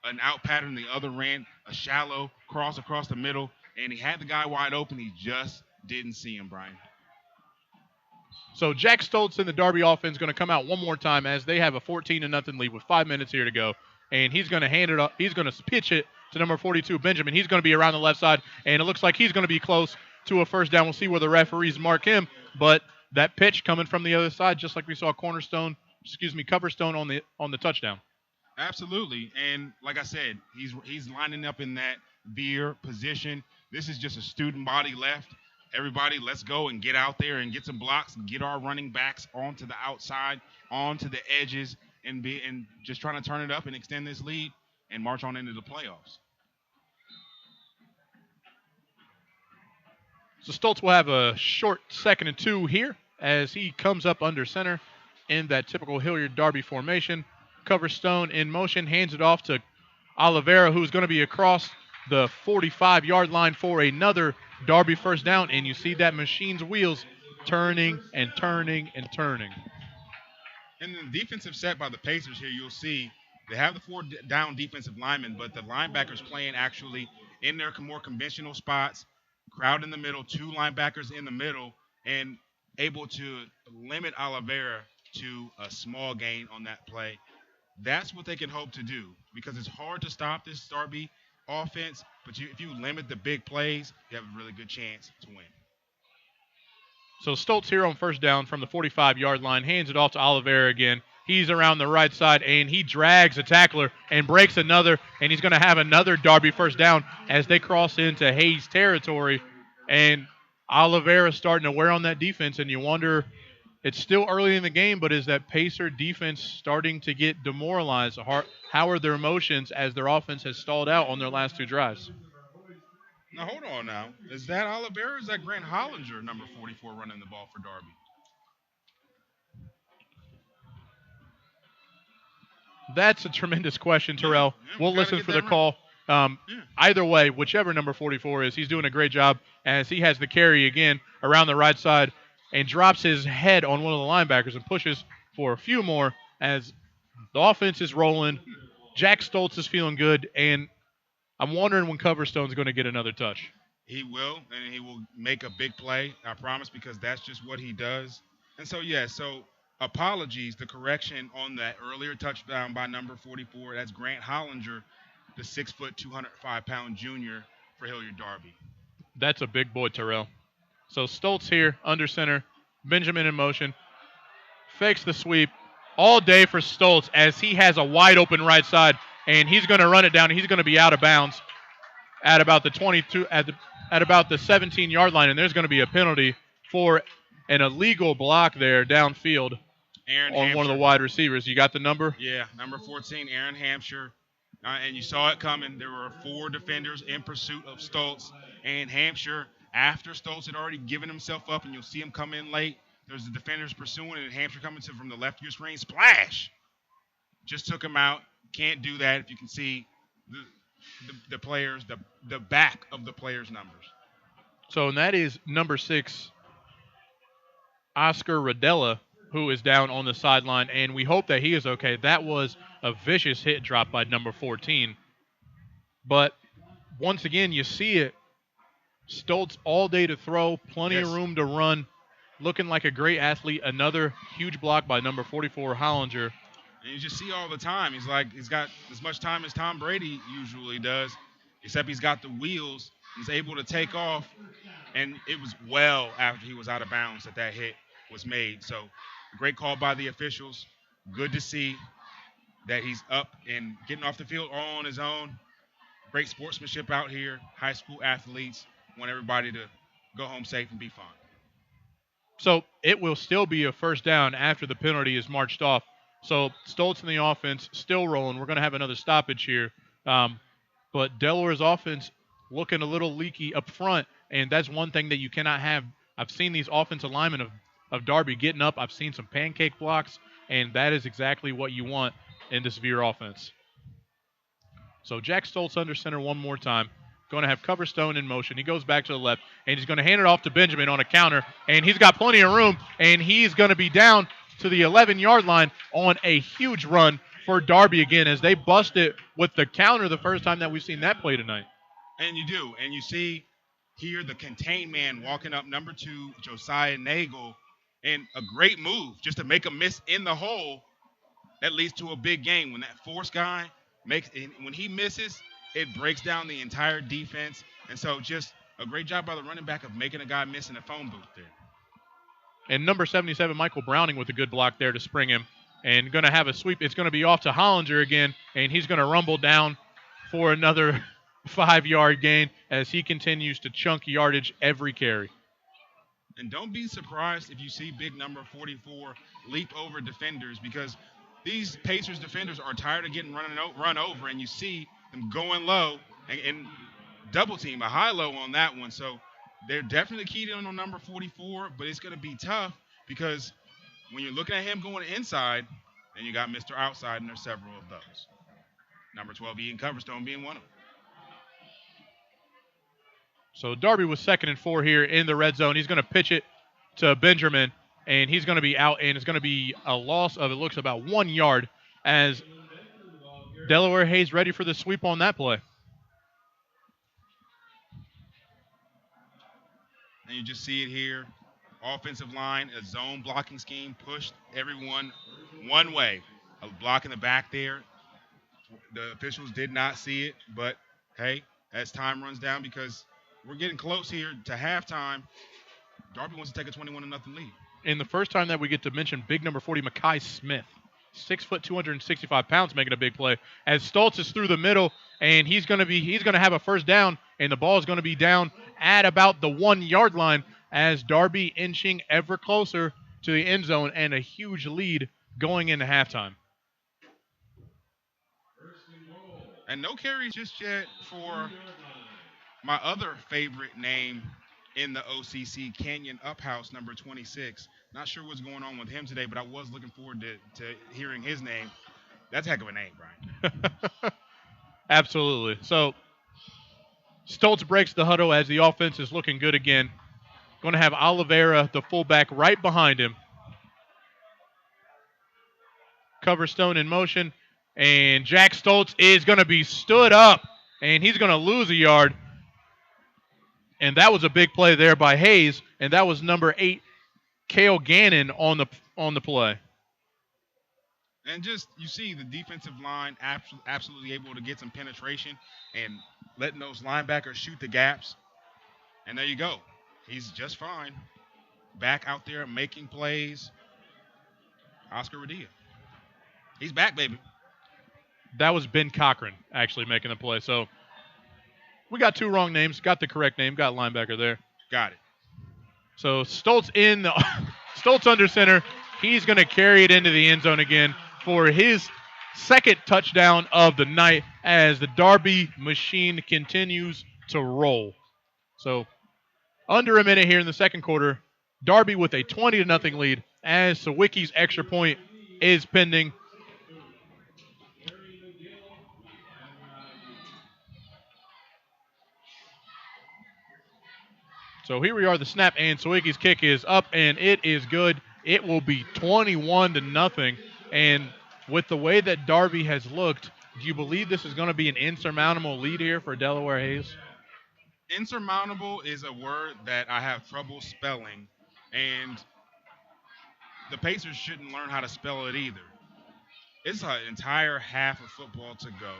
an out pattern, the other ran a shallow cross across the middle, and he had the guy wide open. He just didn't see him, Brian. So Jack Stoltz in the Darby offense going to come out one more time as they have a 14-0 lead with 5 minutes here to go. And he's going to hand it up. He's going to pitch it to number 42, Benjamin. He's going to be around the left side, and it looks like he's going to be close to a first down. We'll see where the referees mark him. But that pitch coming from the other side, just like we saw Coverstone on the touchdown. Absolutely. And like I said, he's lining up in that veer position. This is just a student body left. Everybody, let's go and get out there and get some blocks and get our running backs onto the outside, onto the edges, and just trying to turn it up and extend this lead and march on into the playoffs. So Stoltz will have a short 2nd and 2 here as he comes up under center in that typical Hilliard Darby formation. Coverstone in motion, hands it off to Oliveira, who's going to be across the 45-yard line for another Darby first down, and you see that machine's wheels turning and turning and turning. In the defensive set by the Pacers here, you'll see they have the four down defensive linemen, but the linebackers playing actually in their more conventional spots, crowd in the middle, two linebackers in the middle, and able to limit Oliveira to a small gain on that play. That's what they can hope to do because it's hard to stop this Darby offense, but if you limit the big plays, you have a really good chance to win. So Stoltz here on first down from the 45-yard line, hands it off to Oliveira again. He's around the right side, and he drags a tackler and breaks another, and he's going to have another Darby first down as they cross into Hayes territory. And Oliveira starting to wear on that defense, and you wonder, it's still early in the game, but is that Pacer defense starting to get demoralized? How are their emotions as their offense has stalled out on their last two drives? Now, hold on now. Is that Oliveira or is that Grant Hollinger, number 44, running the ball for Darby? That's a tremendous question, Terrell. We'll listen for the right. call. Either way, whichever number 44 is, he's doing a great job as he has the carry again around the right side and drops his head on one of the linebackers and pushes for a few more as the offense is rolling. Jack Stoltz is feeling good, and I'm wondering when Coverstone's going to get another touch. He will, and he will make a big play, I promise, because that's just what he does. And so, apologies, the correction on that earlier touchdown by number 44, that's Grant Hollinger, the 6', 205-pound junior for Hilliard Darby. That's a big boy, Terrell. So Stoltz here, under center, Benjamin in motion, fakes the sweep all day for Stoltz as he has a wide open right side, and he's going to run it down. He's going to be out of bounds at about the 22 at about the 17-yard line, and there's going to be a penalty for an illegal block there downfield Aaron on Hampshire. one of the wide receivers. You got the number? Yeah, number 14, Aaron Hampshire. And you saw it coming. There were four defenders in pursuit of Stoltz. And Hampshire, after Stoltz had already given himself up, and you'll see him come in late, there's the defenders pursuing, and Hampshire coming to from the left of your screen. Splash! Just took him out. Can't do that if you can see the players, the back of the players' numbers. So, and that is number 6, Oscar Rodella, who is down on the sideline, and we hope that he is okay. That was a vicious hit drop by number 14. But once again, you see it. Stoltz all day to throw, plenty of room to run, looking like a great athlete. Another huge block by number 44, Hollinger. And you just see all the time. He's got as much time as Tom Brady usually does, except he's got the wheels. He's able to take off, and it was well after he was out of bounds that hit was made. So, great call by the officials. Good to see that he's up and getting off the field all on his own. Great sportsmanship out here. High school athletes want everybody to go home safe and be fine. So it will still be a first down after the penalty is marched off. So Stoltz in the offense still rolling. We're going to have another stoppage here. But Delaware's offense looking a little leaky up front, and that's one thing that you cannot have. I've seen these offensive linemen of Darby getting up. I've seen some pancake blocks, and that is exactly what you want in this Veer offense. So Jack Stoltz under center one more time. Going to have Coverstone in motion. He goes back to the left, and he's going to hand it off to Benjamin on a counter, and he's got plenty of room, and he's going to be down to the 11-yard line on a huge run for Darby again as they bust it with the counter the first time that we've seen that play tonight. And you do. And you see here the contained man walking up number 2, Josiah Nagel, and a great move just to make a miss in the hole that leads to a big gain. When that force guy when he misses, it breaks down the entire defense. And so just a great job by the running back of making a guy miss in the phone booth there. And number 77, Michael Browning, with a good block there to spring him. And going to have a sweep. It's going to be off to Hollinger again, and he's going to rumble down for another 5-yard gain as he continues to chunk yardage every carry. And don't be surprised if you see big number 44 leap over defenders, because these Pacers defenders are tired of getting run over, and you see them going low and double team, a high-low on that one. So they're definitely keyed in on number 44, but it's going to be tough because when you're looking at him going inside, then you got Mr. Outside, and there's several of those. Number 12, Ian Coverstone being one of them. So Darby was 2nd and 4 here in the red zone. He's going to pitch it to Benjamin, and he's going to be out, and it's going to be a loss of, it looks, about 1 yard as Delaware Hayes ready for the sweep on that play. And you just see it here. Offensive line, a zone blocking scheme, pushed everyone one way. A block in the back there. The officials did not see it, but hey, as time runs down, because we're getting close here to halftime, Darby wants to take a 21-0 lead. And the first time that we get to mention big number 40, Mekhi Smith. 6 foot, 265 pounds, making a big play. As Stoltz is through the middle, and he's going to have a first down, and the ball is going to be down at about the 1 yard line as Darby inching ever closer to the end zone, and a huge lead going into halftime. And no carries just yet for my other favorite name in the OCC, Canyon Uphouse, number 26. Not sure what's going on with him today, but I was looking forward to hearing his name. That's a heck of a name, Brian. Absolutely. So Stoltz breaks the huddle as the offense is looking good again. Going to have Oliveira, the fullback, right behind him. Cover Stone in motion. And Jack Stoltz is going to be stood up, and he's going to lose a yard. And that was a big play there by Hayes, and that was number 8, Cale Gannon, on the play. And just, you see the defensive line absolutely able to get some penetration and letting those linebackers shoot the gaps. And there you go. He's just fine. Back out there making plays. Oscar Radia. He's back, baby. That was Ben Cochran actually making the play. So we got 2 wrong names. Got the correct name. Got linebacker there. Got it. So Stoltz Stoltz under center. He's going to carry it into the end zone again for his second touchdown of the night as the Darby machine continues to roll. So under a minute here in the second quarter, Darby with a 20-0 lead as Sawicki's extra point is pending. So here we are, the snap, and Sawicki's kick is up, and it is good. It will be 21-0. And with the way that Darby has looked, do you believe this is going to be an insurmountable lead here for Delaware Hayes? Insurmountable is a word that I have trouble spelling, and the Pacers shouldn't learn how to spell it either. It's an entire half of football to go.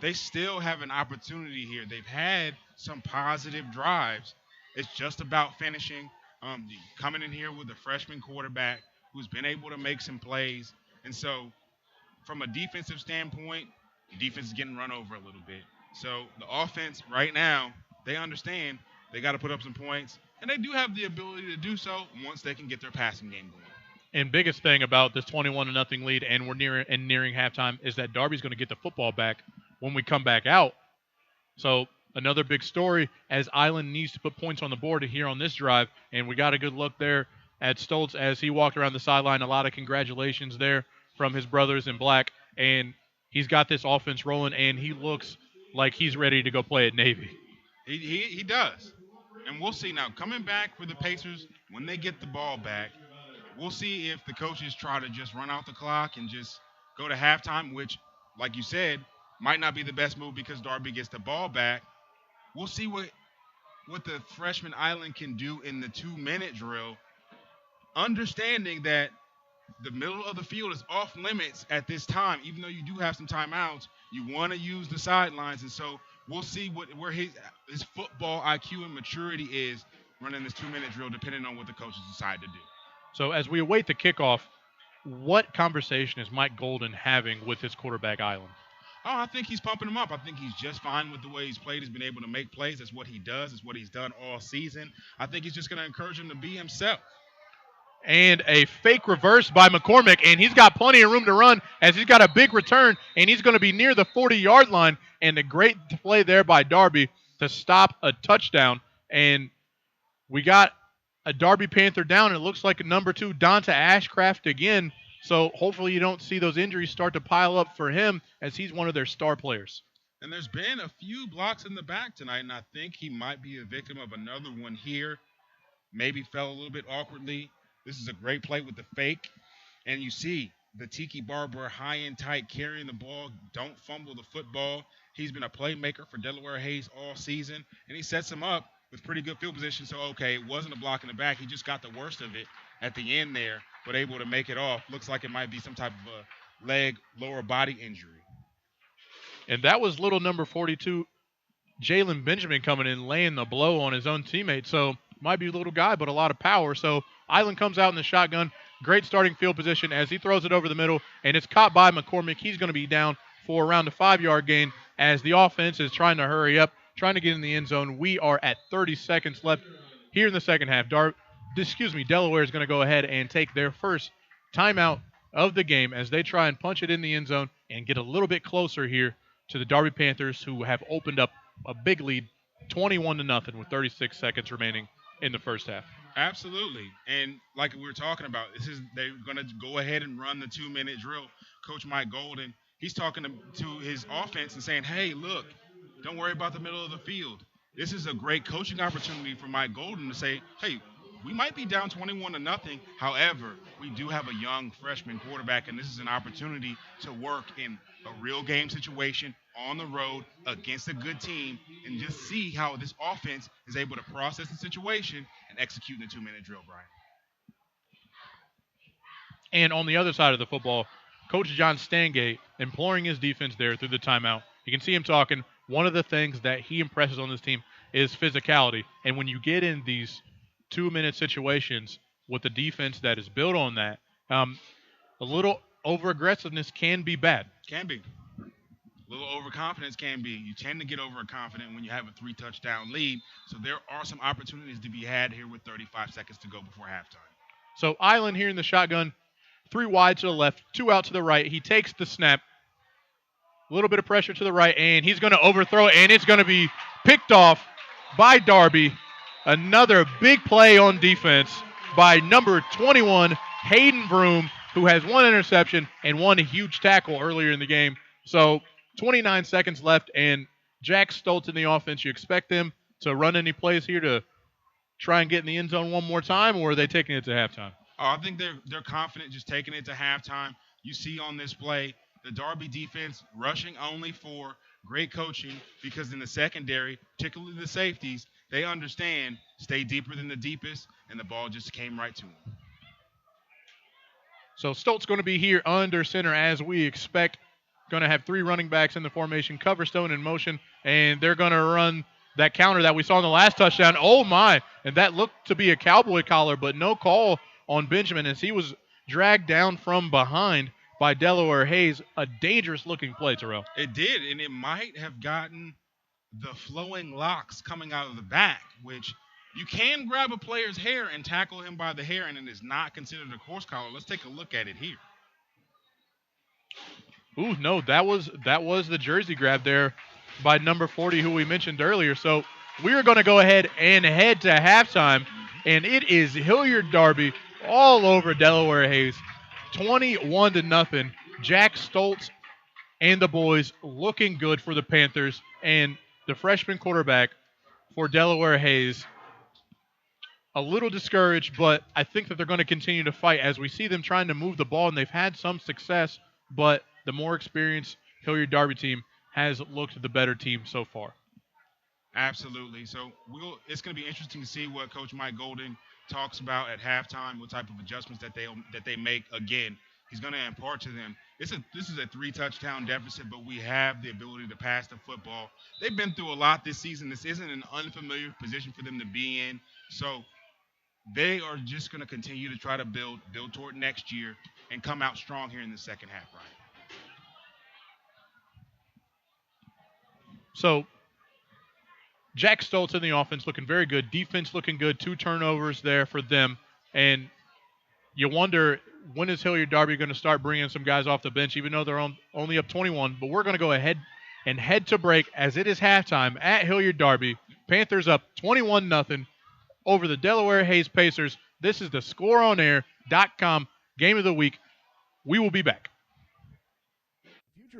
They still have an opportunity here. They've had some positive drives. It's just about finishing. Coming in here with a freshman quarterback who's been able to make some plays. And so from a defensive standpoint, the defense is getting run over a little bit. So the offense right now, they understand they got to put up some points. And they do have the ability to do so once they can get their passing game going. And biggest thing about this 21-0 lead, and we're nearing halftime, is that Darby's going to get the football back when we come back out. So another big story as Island needs to put points on the board here on this drive, and we got a good look there at Stoltz as he walked around the sideline. A lot of congratulations there from his brothers in black, and he's got this offense rolling, and he looks like he's ready to go play at Navy. He does. And we'll see now. Coming back for the Pacers, when they get the ball back, we'll see if the coaches try to just run out the clock and just go to halftime, which, like you said, might not be the best move because Darby gets the ball back. We'll see what the freshman Island can do in the 2-minute drill, understanding that the middle of the field is off limits at this time. Even though you do have some timeouts, you want to use the sidelines. And so we'll see where his football IQ and maturity is running this 2-minute drill, depending on what the coaches decide to do. So as we await the kickoff, what conversation is Mike Golden having with his quarterback, Island? Oh, I think he's pumping him up. I think he's just fine with the way he's played. He's been able to make plays. That's what he does. It's what he's done all season. I think he's just going to encourage him to be himself. And a fake reverse by McCormick, and he's got plenty of room to run as he's got a big return, and he's going to be near the 40-yard line. And a great play there by Darby to stop a touchdown. And we got a Darby Panther down, and it looks like a number 2, Donta Ashcraft again. So hopefully you don't see those injuries start to pile up for him as he's one of their star players. And there's been a few blocks in the back tonight, and I think he might be a victim of another one here. Maybe fell a little bit awkwardly. This is a great play with the fake. And you see the Tiki Barber high and tight carrying the ball. Don't fumble the football. He's been a playmaker for Delaware Hayes all season, and he sets him up with pretty good field position. So, okay, it wasn't a block in the back. He just got the worst of it at the end there, but able to make it off. Looks like it might be some type of a leg, lower body injury. And that was little number 42, Jalen Benjamin, coming in, laying the blow on his own teammate. So might be a little guy, but a lot of power. So Island comes out in the shotgun. Great starting field position as he throws it over the middle, and it's caught by McCormick. He's going to be down for around a 5-yard gain as the offense is trying to hurry up, trying to get in the end zone. We are at 30 seconds left here in the second half. Delaware is going to go ahead and take their first timeout of the game as they try and punch it in the end zone and get a little bit closer here to the Darby Panthers, who have opened up a big lead, 21-0, with 36 seconds remaining in the first half. Absolutely. And like we were talking about, they're going to go ahead and run the 2-minute drill. Coach Mike Golden, he's talking to his offense and saying, hey, look, don't worry about the middle of the field. This is a great coaching opportunity for Mike Golden to say, hey, we might be down 21-0. However, we do have a young freshman quarterback, and this is an opportunity to work in a real game situation on the road against a good team and just see how this offense is able to process the situation and execute in the 2-minute drill, Brian. And on the other side of the football, Coach John Stangate imploring his defense there through the timeout. You can see him talking. One of the things that he impresses on this team is physicality. And when you get in these 2-minute situations with a defense that is built on that, a little over-aggressiveness can be bad. Can be. A little overconfidence can be. You tend to get overconfident when you have a 3-touchdown lead. So there are some opportunities to be had here with 35 seconds to go before halftime. So Island here in the shotgun, 3 wide to the left, 2 out to the right. He takes the snap. A little bit of pressure to the right, and he's going to overthrow it, and it's going to be picked off by Darby. Another big play on defense by number 21, Hayden Vroom, who has 1 interception and 1 huge tackle earlier in the game. So 29 seconds left, and Jack Stoltz in the offense. You expect them to run any plays here to try and get in the end zone one more time, or are they taking it to halftime? I think they're confident just taking it to halftime. You see on this play, the Darby defense rushing only 4. Great coaching, because in the secondary, particularly the safeties, they understand stay deeper than the deepest, and the ball just came right to them. So Stoltz going to be here under center as we expect. Going to have 3 running backs in the formation, cover Stone in motion, and they're going to run that counter that we saw in the last touchdown. Oh, my. And that looked to be a cowboy collar, but no call on Benjamin as he was dragged down from behind by Delaware Hayes. A dangerous-looking play, Terrell. It did, and it might have gotten the flowing locks coming out of the back, which you can grab a player's hair and tackle him by the hair, and it is not considered a horse collar. Let's take a look at it here. Ooh, no, that was the jersey grab there by number 40, who we mentioned earlier. So we are going to go ahead and head to halftime, and it is Hilliard Darby all over Delaware Hayes, 21-0. Jack Stoltz and the boys looking good for the Panthers, and the freshman quarterback for Delaware Hayes a little discouraged, but I think that they're going to continue to fight as we see them trying to move the ball, and they've had some success, but the more experienced Hilliard Darby team has looked the better team so far. Absolutely. So it's going to be interesting to see what Coach Mike Golden talks about at halftime, what type of adjustments that they make. Again, he's going to impart to them. This is a 3-touchdown deficit, but we have the ability to pass the football. They've been through a lot this season. This isn't an unfamiliar position for them to be in. So they are just going to continue to try to build toward next year and come out strong here in the second half, Ryan. So Jack Stoltz in the offense looking very good. Defense looking good. 2 turnovers there for them. And you wonder, when is Hilliard Darby going to start bringing some guys off the bench, even though they're only up 21. But we're going to go ahead and head to break as it is halftime at Hilliard Darby. Panthers up 21-0 over the Delaware Hayes Pacers. This is the ScoreOnAir.com Game of the Week. We will be back.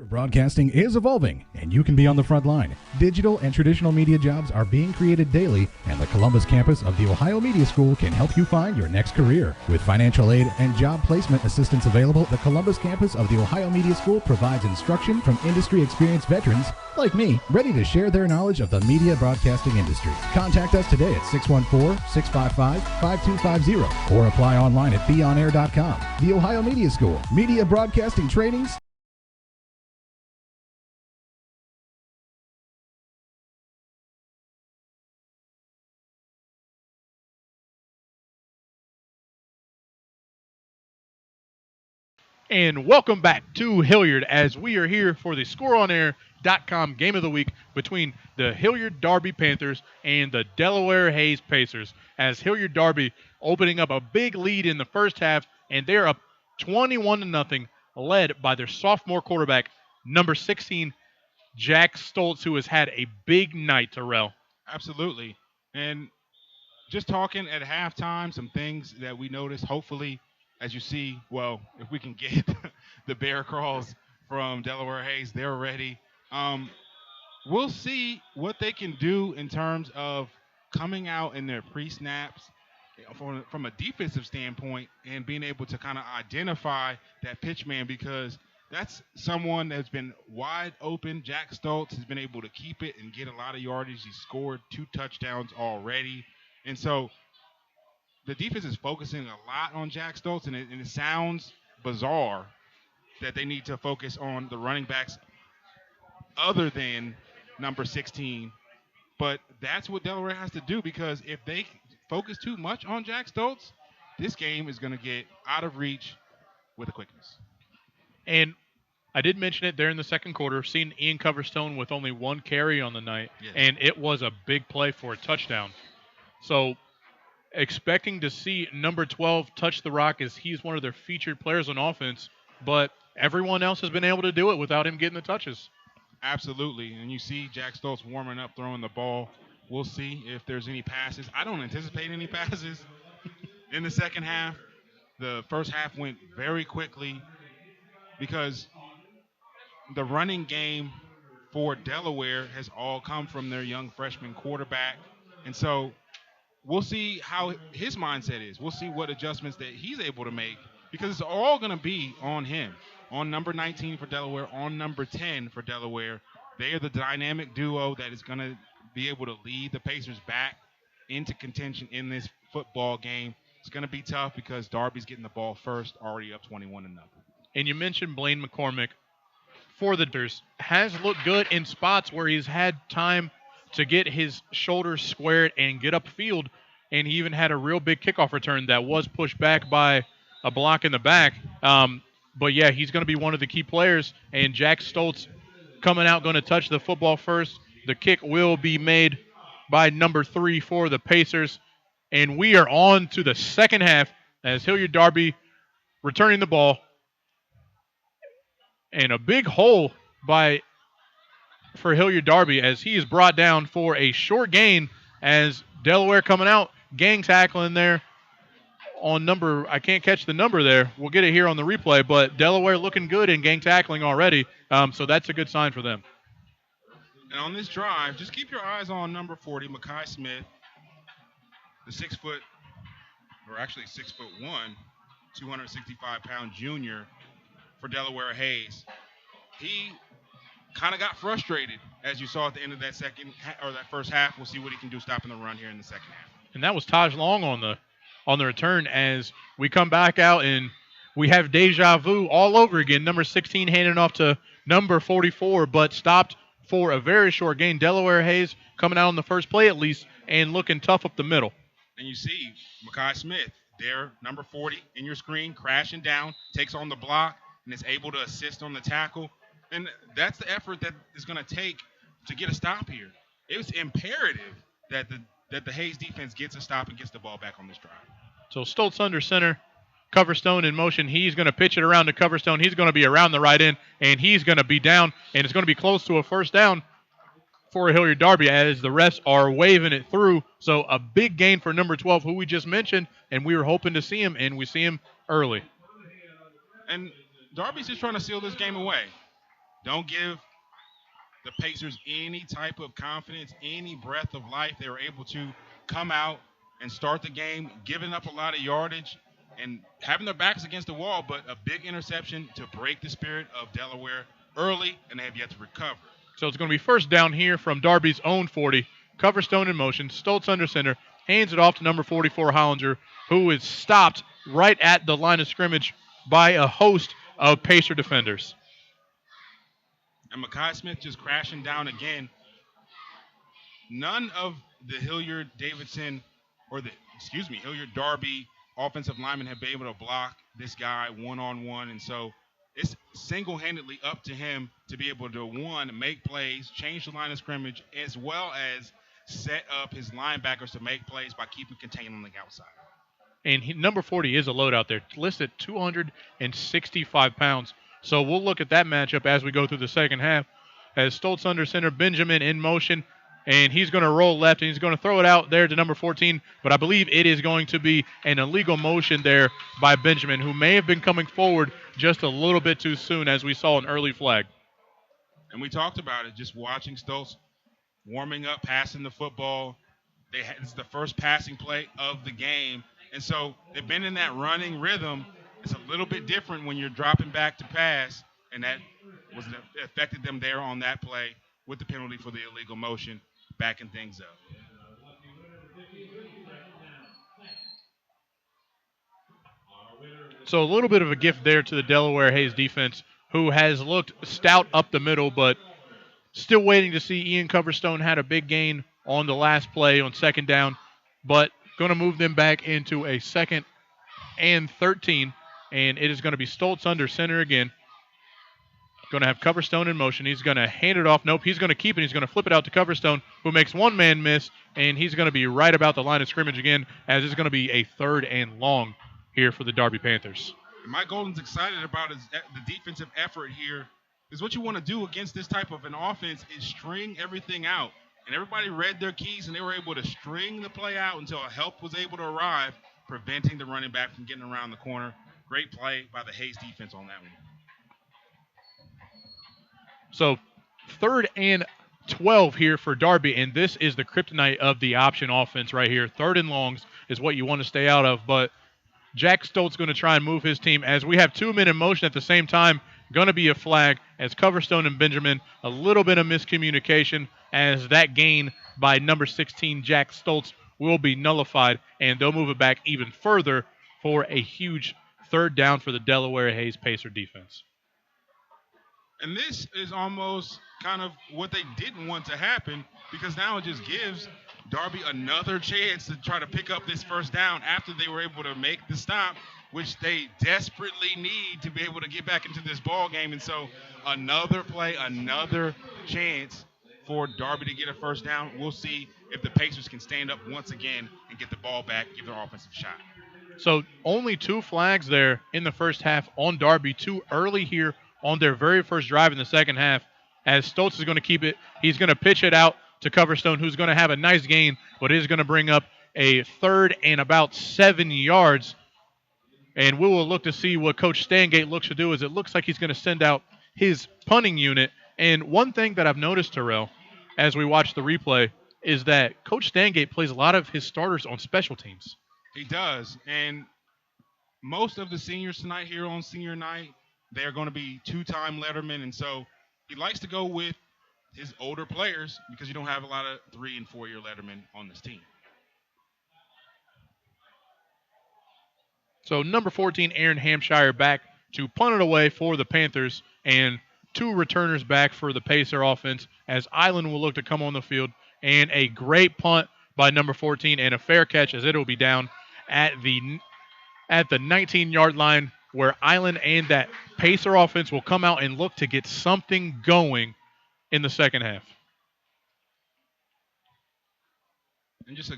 Broadcasting is evolving, and you can be on the front line. Digital and traditional media jobs are being created daily, and the Columbus campus of the Ohio Media School can help you find your next career. With financial aid and job placement assistance available, the Columbus campus of the Ohio Media School provides instruction from industry experienced veterans like me, ready to share their knowledge of the media broadcasting industry. Contact us today at 614-655-5250 or apply online at beonair.com. The Ohio Media School, media broadcasting trainings. And welcome back to Hilliard as we are here for the ScoreOnAir.com game of the week between the Hilliard Darby Panthers and the Delaware Hayes Pacers. As Hilliard Darby opening up a big lead in the first half, and they're up 21-0, led by their sophomore quarterback, number 16, Jack Stoltz, who has had a big night, Terrell. Absolutely. And just talking at halftime, some things that we noticed, hopefully, as you see, well, if we can get the bear crawls from Delaware Hayes, they're ready. We'll see what they can do in terms of coming out in their pre-snaps from a defensive standpoint and being able to kind of identify that pitch man, because that's someone that's been wide open. Jack Stoltz has been able to keep it and get a lot of yardage. He's scored 2 touchdowns already. And so the defense is focusing a lot on Jack Stoltz, and it sounds bizarre that they need to focus on the running backs other than number 16. But that's what Delaware has to do, because if they focus too much on Jack Stoltz, this game is going to get out of reach with a quickness. And I did mention it there in the second quarter, seeing Ian Coverstone with only 1 carry on the night, Yes. and it was a big play for a touchdown. So expecting to see number 12 touch the rock, as he's one of their featured players on offense, but everyone else has been able to do it without him getting the touches. Absolutely. And you see Jack Stoltz warming up, throwing the ball. We'll see if there's any passes. I don't anticipate any passes in the second half. The first half went very quickly because the running game for Delaware has all come from their young freshman quarterback. And so we'll see how his mindset is. We'll see what adjustments that he's able to make, because it's all going to be on him, on number 19 for Delaware, on number 10 for Delaware. They are the dynamic duo that is going to be able to lead the Pacers back into contention in this football game. It's going to be tough because Darby's getting the ball first, already up 21-0. And you mentioned Blaine McCormick for the Durs has looked good in spots where he's had time to get his shoulders squared and get upfield, and he even had a real big kickoff return that was pushed back by a block in the back. But yeah, he's going to be one of the key players, and Jack Stoltz coming out going to touch the football first. The kick will be made by number 3 for the Pacers, and we are on to the second half as Hilliard Darby returning the ball. And a big hole for Hilliard Darby as he is brought down for a short gain, as Delaware coming out, gang tackling there on number, I can't catch the number there. We'll get it here on the replay, but Delaware looking good in gang tackling already, so that's a good sign for them. And on this drive, just keep your eyes on number 40, Mekhi Smith, the 6'1", 265-pound junior for Delaware Hayes. He kind of got frustrated, as you saw at the end of that first half. We'll see what he can do stopping the run here in the second half. And that was Taj Long on the return, as we come back out and we have deja vu all over again. Number 16 handing off to number 44, but stopped for a very short gain. Delaware Hayes coming out on the first play at least and looking tough up the middle. And you see Mekhi Smith there, number 40 in your screen, crashing down, takes on the block, and is able to assist on the tackle. And that's the effort that is going to take to get a stop here. It was imperative that the Hayes defense gets a stop and gets the ball back on this drive. So Stoltz under center, Coverstone in motion. He's going to pitch it around to Coverstone. He's going to be around the right end, and he's going to be down, and it's going to be close to a first down for Hilliard Darby as the refs are waving it through. So a big gain for number 12, who we just mentioned, and we were hoping to see him, and we see him early. And Darby's just trying to seal this game away. Don't give the Pacers any type of confidence, any breath of life. They were able to come out and start the game, giving up a lot of yardage and having their backs against the wall, but a big interception to break the spirit of Delaware early, and they have yet to recover. So it's going to be first down here from Darby's own 40. Coverstone in motion. Stoltz under center. Hands it off to number 44, Hollinger, who is stopped right at the line of scrimmage by a host of Pacer defenders. And Mekhi Smith just crashing down again. None of the Hilliard Darby offensive linemen have been able to block this guy one-on-one. And so it's single-handedly up to him to be able to, one, make plays, change the line of scrimmage, as well as set up his linebackers to make plays by keeping contained on the outside. And number 40 is a load out there, listed 265 pounds. So we'll look at that matchup as we go through the second half. As Stoltz under center, Benjamin in motion, and he's going to roll left, and he's going to throw it out there to number 14. But I believe it is going to be an illegal motion there by Benjamin, who may have been coming forward just a little bit too soon, as we saw an early flag. And we talked about it, just watching Stoltz warming up, passing the football. It's the first passing play of the game. And so they've been in that running rhythm. It's a little bit different when you're dropping back to pass, and that affected them there on that play with the penalty for the illegal motion, backing things up. So a little bit of a gift there to the Delaware Hayes defense, who has looked stout up the middle, but still waiting to see. Ian Coverstone had a big gain on the last play on second down, but going to move them back into a 2nd and 13, and it is going to be Stoltz under center again. Going to have Coverstone in motion. He's going to hand it off. Nope, he's going to keep it. He's going to flip it out to Coverstone, who makes one man miss, and he's going to be right about the line of scrimmage again, as it's going to be a 3rd and long here for the Darby Panthers. Mike Golden's excited about the defensive effort here. Is what you want to do against this type of an offense is string everything out. And everybody read their keys, and they were able to string the play out until help was able to arrive, preventing the running back from getting around the corner. Great play by the Hayes defense on that one. So 3rd and 12 here for Darby, and this is the kryptonite of the option offense right here. 3rd and longs is what you want to stay out of, but Jack Stoltz going to try and move his team as we have 2 men in motion at the same time. Going to be a flag as Coverstone and Benjamin. A little bit of miscommunication as that gain by number 16, Jack Stoltz, will be nullified, and they'll move it back even further for a huge 3rd down for the Delaware Hayes Pacer defense. And this is almost kind of what they didn't want to happen, because now it just gives Darby another chance to try to pick up this 1st down after they were able to make the stop, which they desperately need to be able to get back into this ball game. And so another play, another chance for Darby to get a 1st down. We'll see if the Pacers can stand up once again and get the ball back, give their offensive shot. So only 2 flags there in the first half on Darby, too early here on their very first drive in the second half, as Stoltz is going to keep it. He's going to pitch it out to Coverstone, who's going to have a nice gain, but is going to bring up a 3rd and about 7 yards. And we will look to see what Coach Stangate looks to do, as it looks like he's going to send out his punting unit. And one thing that I've noticed, Terrell, as we watch the replay, is that Coach Stangate plays a lot of his starters on special teams. He does. And most of the seniors tonight here on senior night, they're going to be 2-time lettermen. And so he likes to go with his older players because you don't have a lot of 3- and 4-year lettermen on this team. So number 14, Aaron Hampshire, back to punt it away for the Panthers, and 2 returners back for the Pacer offense, as Island will look to come on the field. And a great punt by number 14 and a fair catch, as it will be down at the 19-yard line, where Island and that Pacer offense will come out and look to get something going in the second half. And just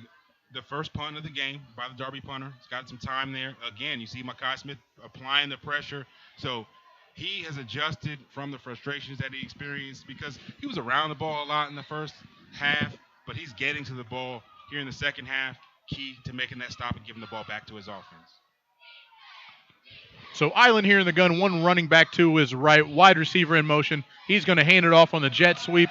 the first punt of the game by the Darby punter. He's got some time there. Again, you see Mekhi Smith applying the pressure. So he has adjusted from the frustrations that he experienced, because he was around the ball a lot in the first half, but he's getting to the ball here in the second half, key to making that stop and giving the ball back to his offense. So Island here in the gun, one running back to his right, wide receiver in motion. He's going to hand it off on the jet sweep.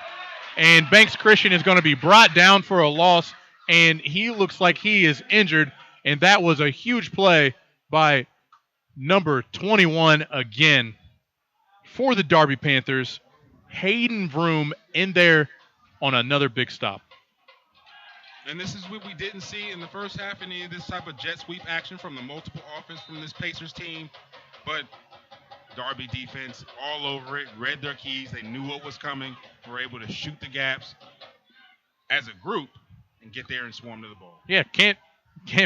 And Banks Christian is going to be brought down for a loss, and he looks like he is injured. And that was a huge play by number 21 again for the Darby Panthers. Hayden Vroom in there on another big stop. And this is what we didn't see in the first half, any of this type of jet sweep action from the multiple offense from this Pacers team. But Darby defense all over it, read their keys. They knew what was coming. Were able to shoot the gaps as a group and get there and swarm to the ball. Yeah, can't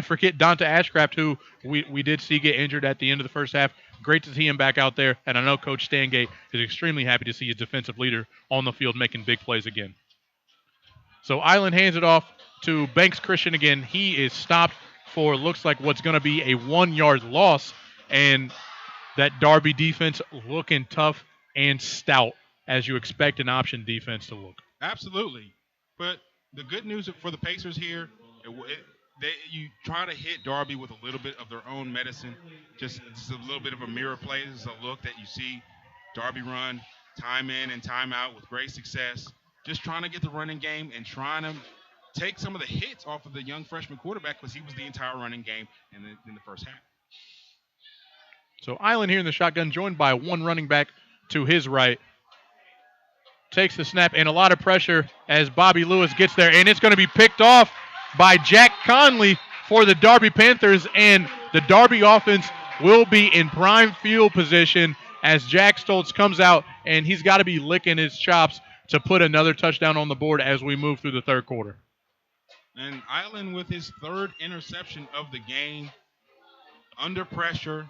forget Donta Ashcraft, who we did see get injured at the end of the first half. Great to see him back out there. And I know Coach Stangate is extremely happy to see his defensive leader on the field making big plays again. So Island hands it off to Banks Christian again. He is stopped for looks like what's going to be a 1-yard loss. And that Darby defense looking tough and stout as you expect an option defense to look. Absolutely. But the good news for the Pacers here, you try to hit Darby with a little bit of their own medicine. Just a little bit of a mirror play. This is a look that you see Darby run time in and time out with great success. Just trying to get the running game and trying to take some of the hits off of the young freshman quarterback because he was the entire running game in the first half. So Island here in the shotgun, joined by one running back to his right. Takes the snap and a lot of pressure as Bobby Lewis gets there, and it's going to be picked off by Jack Conley for the Darby Panthers, and the Darby offense will be in prime field position as Jack Stoltz comes out, and he's got to be licking his chops to put another touchdown on the board as we move through the third quarter. And Island with his third interception of the game, under pressure,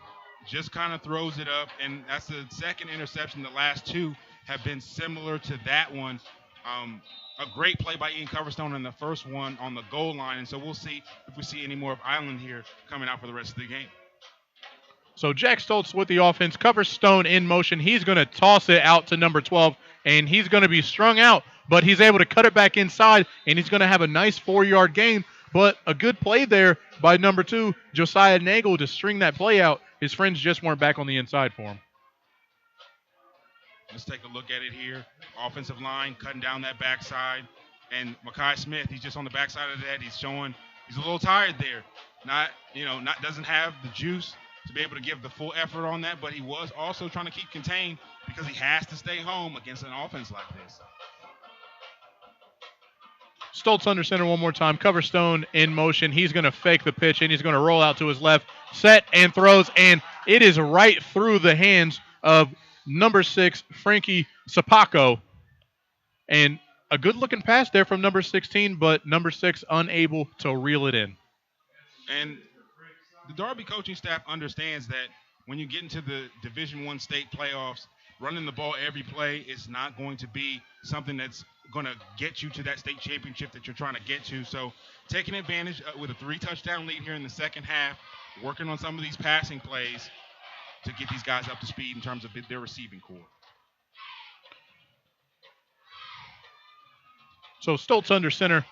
just kind of throws it up, and that's the second interception. The last two have been similar to that one. A great play by Ian Coverstone in the first one on the goal line, and so we'll see if we see any more of Island here coming out for the rest of the game. So Jack Stoltz with the offense, Coverstone in motion. He's going to toss it out to number 12, and he's going to be strung out, but he's able to cut it back inside, and he's going to have a nice 4-yard gain. But a good play there by number 2, Josiah Nagel, to string that play out. His friends just weren't back on the inside for him. Let's take a look at it here. Offensive line cutting down that backside. And Mekhi Smith, he's just on the backside of that. He's showing he's a little tired there. Doesn't have the juice to be able to give the full effort on that, but he was also trying to keep contained because he has to stay home against an offense like this. Stoltz under center one more time. Coverstone in motion. He's going to fake the pitch, and he's going to roll out to his left. Set and throws, and it is right through the hands of number 6, Frankie Sapaco. And a good-looking pass there from number 16, but number 6 unable to reel it in. And the Darby coaching staff understands that when you get into the Division I state playoffs, running the ball every play is not going to be something that's going to get you to that state championship that you're trying to get to. So taking advantage with a 3-touchdown lead here in the second half, working on some of these passing plays to get these guys up to speed in terms of their receiving core. So Stoltz under center.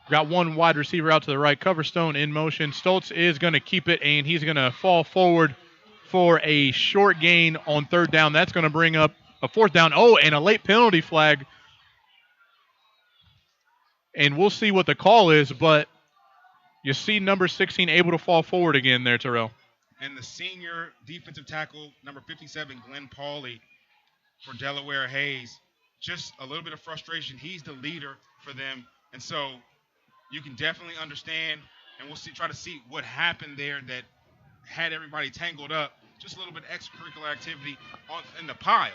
Got one wide receiver out to the right. Coverstone in motion. Stoltz is going to keep it, and he's going to fall forward for a short gain on third down. That's going to bring up a fourth down. Oh, and a late penalty flag. And we'll see what the call is, but you see number 16 able to fall forward again there, Terrell. And the senior defensive tackle, number 57, Glenn Pauley for Delaware Hayes. Just a little bit of frustration. He's the leader for them. And so you can definitely understand, and we'll try to see what happened there that had everybody tangled up. Just a little bit of extracurricular activity in the pile.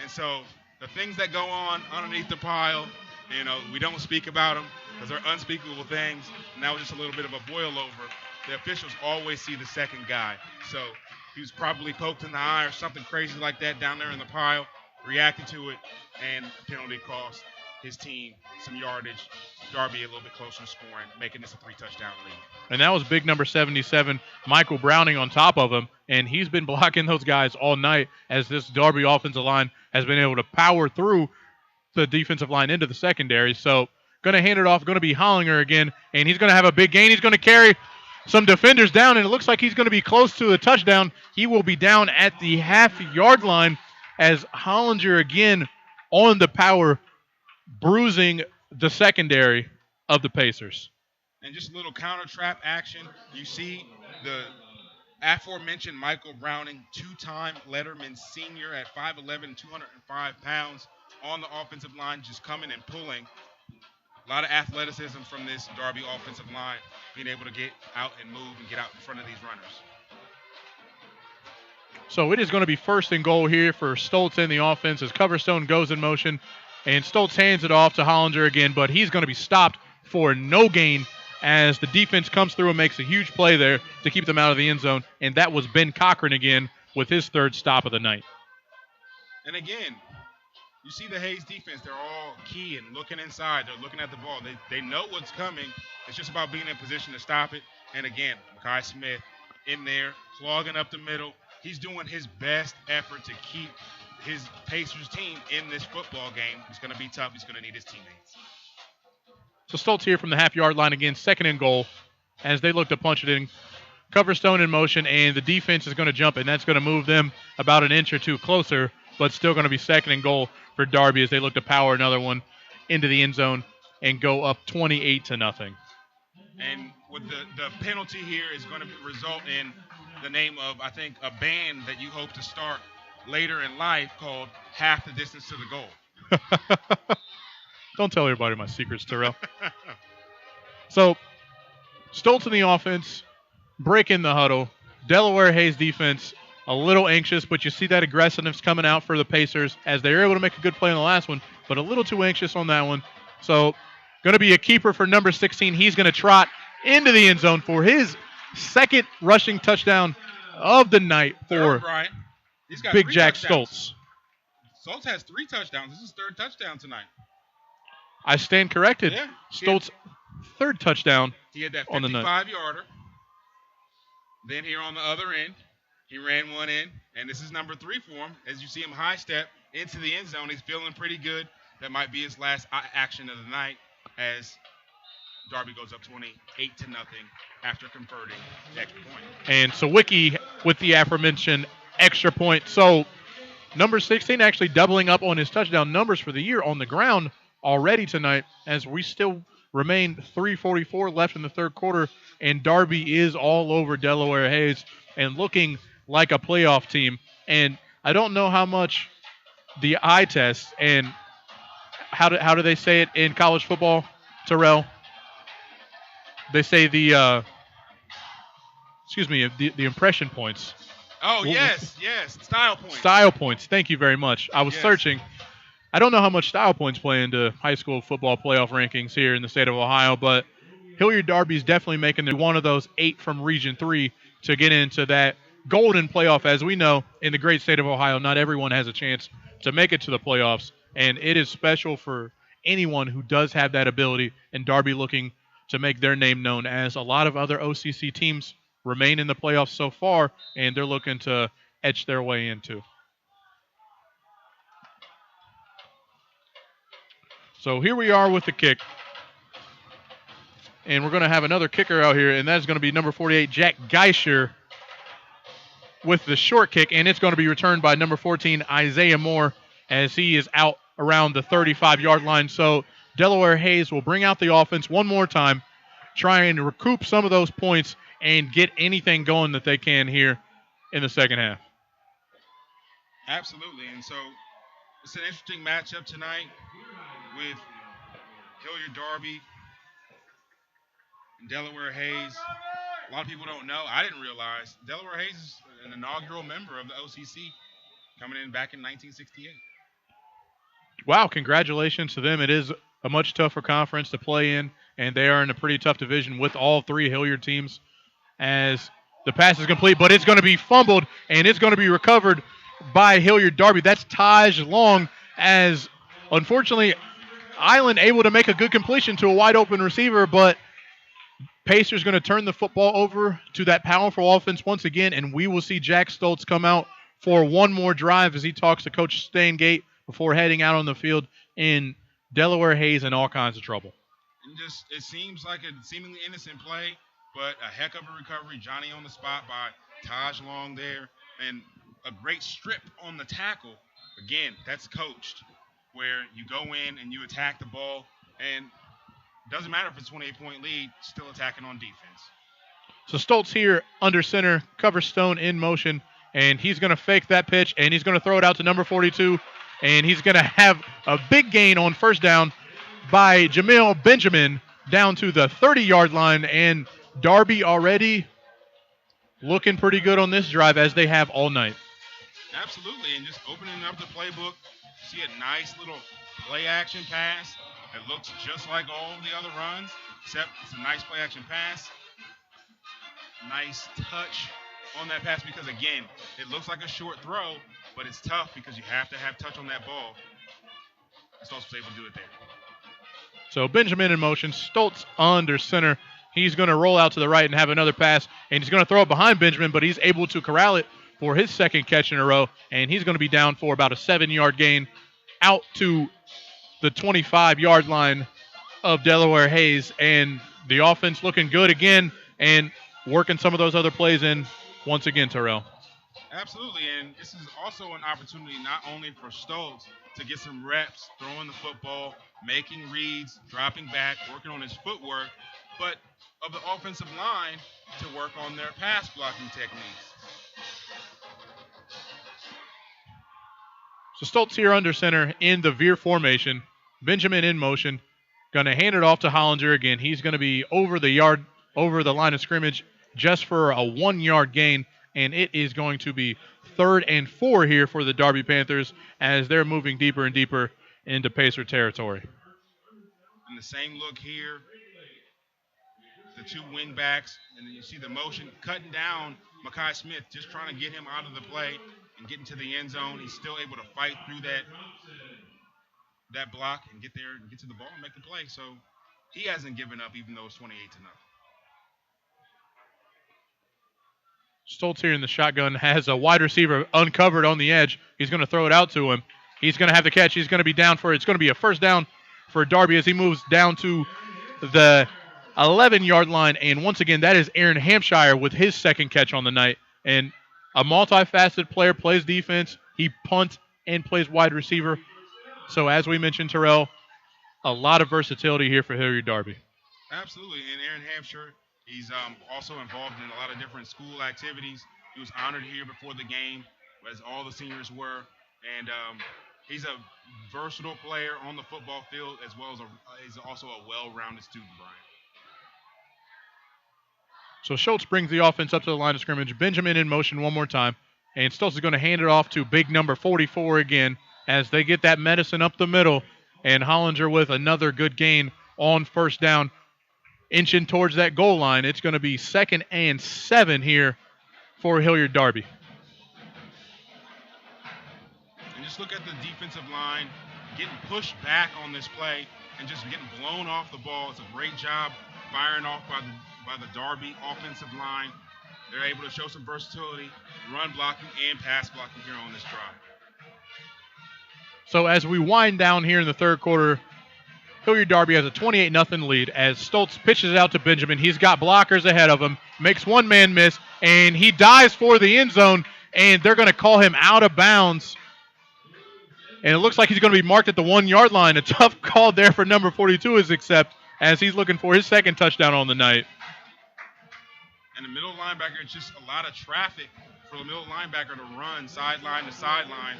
And so the things that go on underneath the pile, we don't speak about them because they're unspeakable things. And that was just a little bit of a boil over. The officials always see the second guy. So he was probably poked in the eye or something crazy like that down there in the pile, reacted to it, and penalty cost his team some yardage. Darby a little bit closer to scoring, making this a 3-touchdown lead. And that was big number 77, Michael Browning, on top of him. And he's been blocking those guys all night as this Darby offensive line has been able to power through the defensive line into the secondary. So going to hand it off, going to be Hollinger again, and he's going to have a big gain. He's going to carry some defenders down, and it looks like he's going to be close to a touchdown. He will be down at the half-yard line as Hollinger again on the power, bruising the secondary of the Pacers. And just a little counter trap action. You see the aforementioned Michael Browning, two-time Letterman senior at 5'11", 205 pounds on the offensive line, just coming and pulling. A lot of athleticism from this Darby offensive line, being able to get out and move and get out in front of these runners. So it is going to be first and goal here for Stoltz in the offense as Coverstone goes in motion, and Stoltz hands it off to Hollinger again, but he's going to be stopped for no gain as the defense comes through and makes a huge play there to keep them out of the end zone, and that was Ben Cochran again with his third stop of the night. And again, you see the Hayes defense, they're all key and looking inside. They're looking at the ball. They know what's coming. It's just about being in position to stop it. And again, Mekhi Smith in there, clogging up the middle. He's doing his best effort to keep his Pacers team in this football game. It's going to be tough. He's going to need his teammates. So Stoltz here from the half-yard line again, second and goal as they look to punch it in. Coverstone in motion, and the defense is going to jump, and that's going to move them about an inch or two closer, but still going to be second and goal for Darby as they look to power another one into the end zone and go up 28-0. And with the penalty here is going to result in the name of, I think, a band that you hope to start later in life called Half the Distance to the Goal. Don't tell everybody my secrets, Terrell. So, Stoltz in the offense, break in the huddle. Delaware Hayes defense a little anxious, but you see that aggressiveness coming out for the Pacers as they were able to make a good play on the last one, but a little too anxious on that one. So, going to be a keeper for number 16. He's going to trot into the end zone for his second rushing touchdown of the night for Big Jack Stoltz. Stoltz has 3 touchdowns. This is his third touchdown tonight. I stand corrected. Yeah. Stoltz' third touchdown he had that on the night. 55-yarder. Then here on the other end, he ran one in, and this is number 3 for him. As you see him high step into the end zone, he's feeling pretty good. That might be his last action of the night as Darby goes up 28-0 after converting the extra point. And Sawicki with the aforementioned extra point. So number 16 actually doubling up on his touchdown numbers for the year on the ground already tonight as we still remain 3:44 left in the third quarter, and Darby is all over Delaware Hayes and looking like a playoff team. And I don't know how much the eye test and how do they say it in college football, Terrell? They say the impression points. Oh, yes, style points. Style points. Thank you very much. I was searching. I don't know how much style points play into high school football playoff rankings here in the state of Ohio, but Hilliard Darby is definitely making one of those 8 from Region 3 to get into that golden playoff. As we know, in the great state of Ohio, not everyone has a chance to make it to the playoffs, and it is special for anyone who does have that ability, and Darby looking to make their name known as a lot of other OCC teams remain in the playoffs so far, and they're looking to etch their way into. So here we are with the kick. And we're going to have another kicker out here, and that's going to be number 48, Jack Geischer, with the short kick, and it's going to be returned by number 14, Isaiah Moore, as he is out around the 35-yard line. So Delaware Hayes will bring out the offense one more time, trying to recoup some of those points and get anything going that they can here in the second half. Absolutely, and so it's an interesting matchup tonight with Hilliard Darby and Delaware Hayes. A lot of people don't know. I didn't realize Delaware Hayes is an inaugural member of the OCC, coming in back in 1968. Wow, congratulations to them. It is a much tougher conference to play in, and they are in a pretty tough division with all 3 Hilliard teams as the pass is complete, but it's going to be fumbled, and it's going to be recovered by Hilliard Darby. That's Taj Long, as unfortunately Island able to make a good completion to a wide open receiver, but Pacers going to turn the football over to that powerful offense once again, and we will see Jack Stoltz come out for one more drive as he talks to Coach Stangate before heading out on the field in Delaware Hayes in all kinds of trouble. And just it seems like a seemingly innocent play. but a heck of a recovery. Johnny on the spot by Taj Long there, and a great strip on the tackle. Again, that's coached, where you go in and you attack the ball, and doesn't matter if it's a 28-point lead, still attacking on defense. So Stoltz here under center, covers Stone in motion, and he's going to fake that pitch, and he's going to throw it out to number 42, and he's going to have a big gain on first down by Jalen Benjamin down to the 30-yard line, and Darby already looking pretty good on this drive as they have all night. Absolutely, and just opening up the playbook, see a nice little play action pass that looks just like all the other runs, except it's a nice play action pass. Nice touch on that pass because, again, it looks like a short throw, but it's tough because you have to have touch on that ball. Stoltz was able to do it there. So Benjamin in motion, Stoltz under center. He's going to roll out to the right and have another pass, and he's going to throw it behind Benjamin, but he's able to corral it for his second catch in a row, and he's going to be down for about a 7-yard gain out to the 25-yard line of Delaware Hayes, and the offense looking good again and working some of those other plays in once again, Terrell. Absolutely, and this is also an opportunity not only for Stoltz to get some reps throwing the football, making reads, dropping back, working on his footwork, but of the offensive line to work on their pass blocking techniques. So Stoltz here under center in the veer formation. Benjamin in motion. Going to hand it off to Hollinger again. He's going to be over the line of scrimmage just for a 1-yard gain, and it is going to be 3rd and 4 here for the Darby Panthers as they're moving deeper and deeper into Pacer territory. And the same look here, the two wing backs, and then you see the motion cutting down Mekhi Smith, just trying to get him out of the play and get into the end zone. He's still able to fight through that block and get there and get to the ball and make the play. So he hasn't given up, even though it's 28-0. Stoltz here in the shotgun has a wide receiver uncovered on the edge. He's going to throw it out to him. He's going to have the catch. He's going to be down for it. It's going to be a first down for Darby as he moves down to the 11-yard line. And once again, that is Aaron Hampshire with his second catch on the night. And a multifaceted player, plays defense. He punts and plays wide receiver. So as we mentioned, Terrell, a lot of versatility here for Hilliard Darby. Absolutely. And Aaron Hampshire, he's also involved in a lot of different school activities. He was honored here before the game, as all the seniors were. And he's a versatile player on the football field, as well as he's also a well-rounded student, Brian. So Schultz brings the offense up to the line of scrimmage. Benjamin in motion one more time. And Stoltz is going to hand it off to big number 44 again as they get that medicine up the middle. And Hollinger with another good gain on first down, inching towards that goal line. It's going to be 2nd and 7 here for Hilliard Darby. And just look at the defensive line getting pushed back on this play and just getting blown off the ball. It's a great job firing off by the Darby offensive line. They're able to show some versatility, run blocking and pass blocking here on this drive. So as we wind down here in the third quarter, Hilliard Darby has a 28-0 lead as Stoltz pitches it out to Benjamin. He's got blockers ahead of him, makes one man miss, and he dives for the end zone, and they're going to call him out of bounds. And it looks like he's going to be marked at the 1-yard line. A tough call there for number 42 is accept as he's looking for his second touchdown on the night. And the middle linebacker, it's just a lot of traffic for the middle linebacker to run sideline to sideline.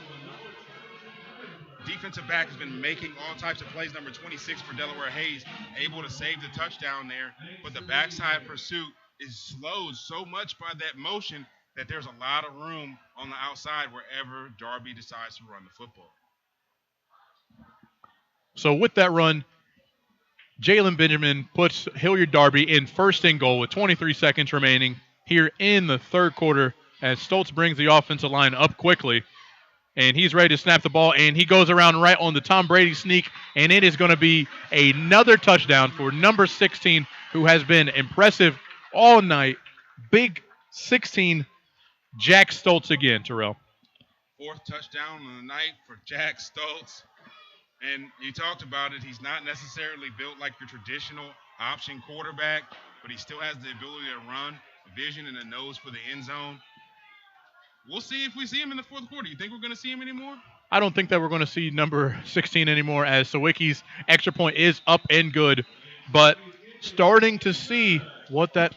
Defensive back has been making all types of plays. Number 26 for Delaware Hayes, able to save the touchdown there. But the backside pursuit is slowed so much by that motion that there's a lot of room on the outside wherever Darby decides to run the football. So with that run, Jalen Benjamin puts Hilliard Darby in 1st and goal with 23 seconds remaining here in the third quarter as Stoltz brings the offensive line up quickly. And he's ready to snap the ball, and he goes around right on the Tom Brady sneak, and it is going to be another touchdown for number 16, who has been impressive all night. Big 16, Jack Stoltz again, Terrell. 4th touchdown on the night for Jack Stoltz. And you talked about it. He's not necessarily built like your traditional option quarterback. but he still has the ability to run, vision, and a nose for the end zone. We'll see if we see him in the fourth quarter. You think we're going to see him anymore? I don't think that we're going to see number 16 anymore, as Sawicki's extra point is up and good, but starting to see what that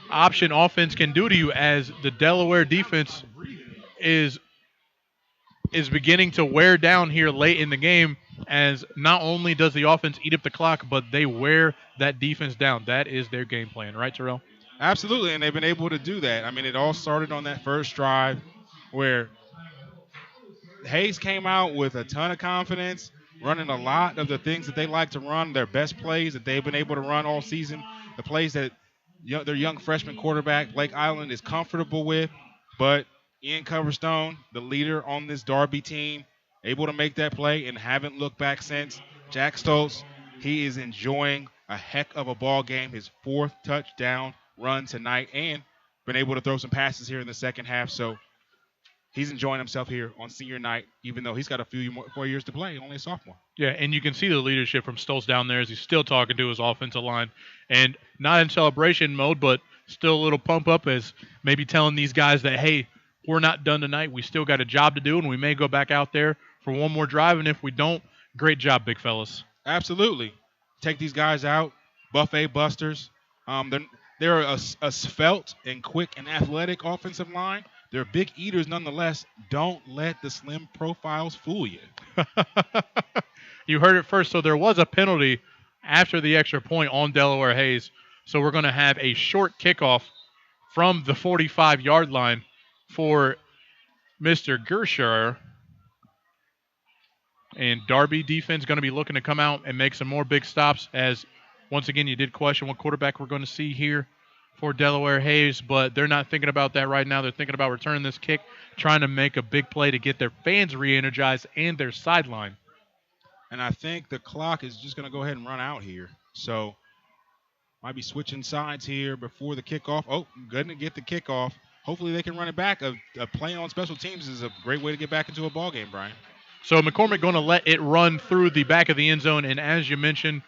option offense can do to you, as the Delaware defense is beginning to wear down here late in the game, as not only does the offense eat up the clock, but they wear that defense down. That is their game plan, right, Terrell? Absolutely, and they've been able to do that. I mean, it all started on that first drive where Hayes came out with a ton of confidence, running a lot of the things that they like to run, their best plays that they've been able to run all season, the plays that their young freshman quarterback, Blake Island, is comfortable with. But Ian Coverstone, the leader on this Darby team, able to make that play and haven't looked back since. Jack Stoltz, he is enjoying a heck of a ball game, his fourth touchdown run tonight, and been able to throw some passes here in the second half. So he's enjoying himself here on senior night, even though he's got a few more years to play, only a sophomore. Yeah, and you can see the leadership from Stoltz down there as he's still talking to his offensive line. And not in celebration mode, but still a little pump up, as maybe telling these guys that, hey, we're not done tonight. We still got a job to do, and we may go back out there for one more drive. And if we don't, great job, big fellas. Absolutely. Take these guys out, buffet busters. They're a svelte and quick and athletic offensive line. They're big eaters nonetheless. Don't let the slim profiles fool you. You heard it first. So there was a penalty after the extra point on Delaware Hayes. So we're going to have a short kickoff from the 45-yard line for Mr. Gersher. And Darby defense going to be looking to come out and make some more big stops, as once again you did question what quarterback we're going to see here for Delaware Hayes, but they're not thinking about that right now. They're thinking about returning this kick, trying to make a big play to get their fans re-energized and their sideline. And I think the clock is just going to go ahead and run out here. So might be switching sides here before the kickoff. Oh, good to get the kickoff. Hopefully they can run it back. A play on special teams is a great way to get back into a ball game, Brian. So McCormick going to let it run through the back of the end zone, and as you mentioned,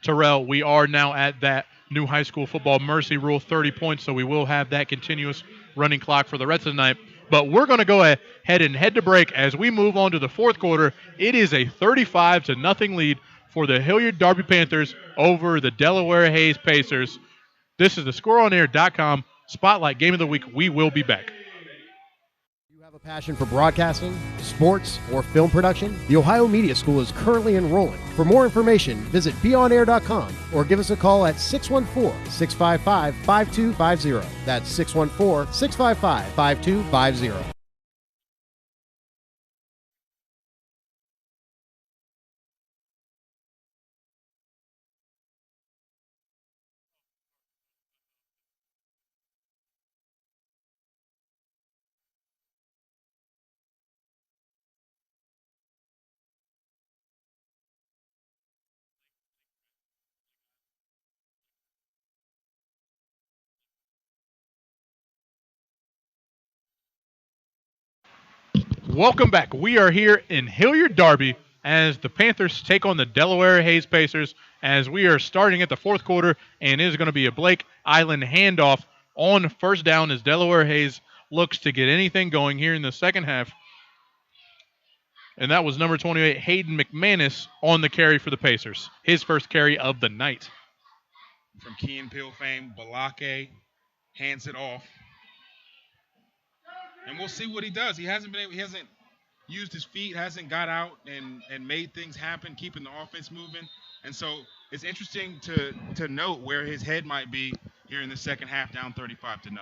Terrell, we are now at that new high school football mercy rule, 30 points, so we will have that continuous running clock for the rest of the night. But we're going to go ahead and head to break as we move on to the fourth quarter. It is a 35-0 lead for the Hilliard Darby Panthers over the Delaware Hayes Pacers. This is the ScoreOnAir.com Spotlight Game of the Week. We will be back. Have a passion for broadcasting, sports, or film production? The Ohio Media School is currently enrolling. For more information, visit beonair.com or give us a call at 614-655-5250. That's 614-655-5250. Welcome back. We are here in Hilliard Darby as the Panthers take on the Delaware Hayes Pacers, as we are starting at the fourth quarter, and it is going to be a Blake Island handoff on first down as Delaware Hayes looks to get anything going here in the second half. And that was number 28, Hayden McManus, on the carry for the Pacers. His first carry of the night. From Key and Peele fame, Balake hands it off. And we'll see what he does. He hasn't used his feet, hasn't got out and made things happen, keeping the offense moving. And so it's interesting to note where his head might be here in the second half, down 35-0.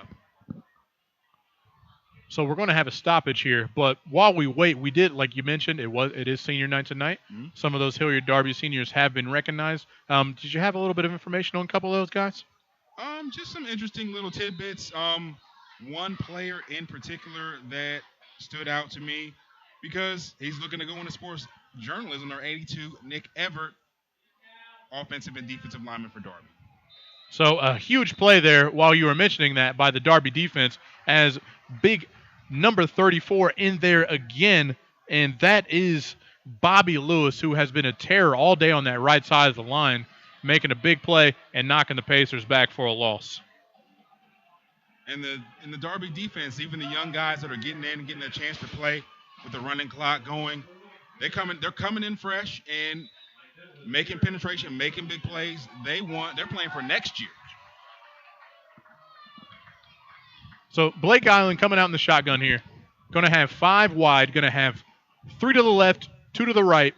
So we're going to have a stoppage here, but while we wait, we did, like you mentioned, it is senior night tonight. Mm-hmm. Some of those Hilliard Darby seniors have been recognized. Did you have a little bit of information on a couple of those guys? Just some interesting little tidbits. One player in particular that stood out to me because he's looking to go into sports journalism, number 82, Nick Everett, offensive and defensive lineman for Darby. So a huge play there while you were mentioning that by the Darby defense, as big number 34 in there again, and that is Bobby Lewis, who has been a terror all day on that right side of the line. making a big play and knocking the Pacers back for a loss. And the Darby defense, even the young guys that are getting in and getting a chance to play with the running clock going, they're coming in fresh and making penetration, making big plays. They're playing for next year. So Blake Island coming out in the shotgun here. Going to have 5 wide, going to have 3 to the left, 2 to the right,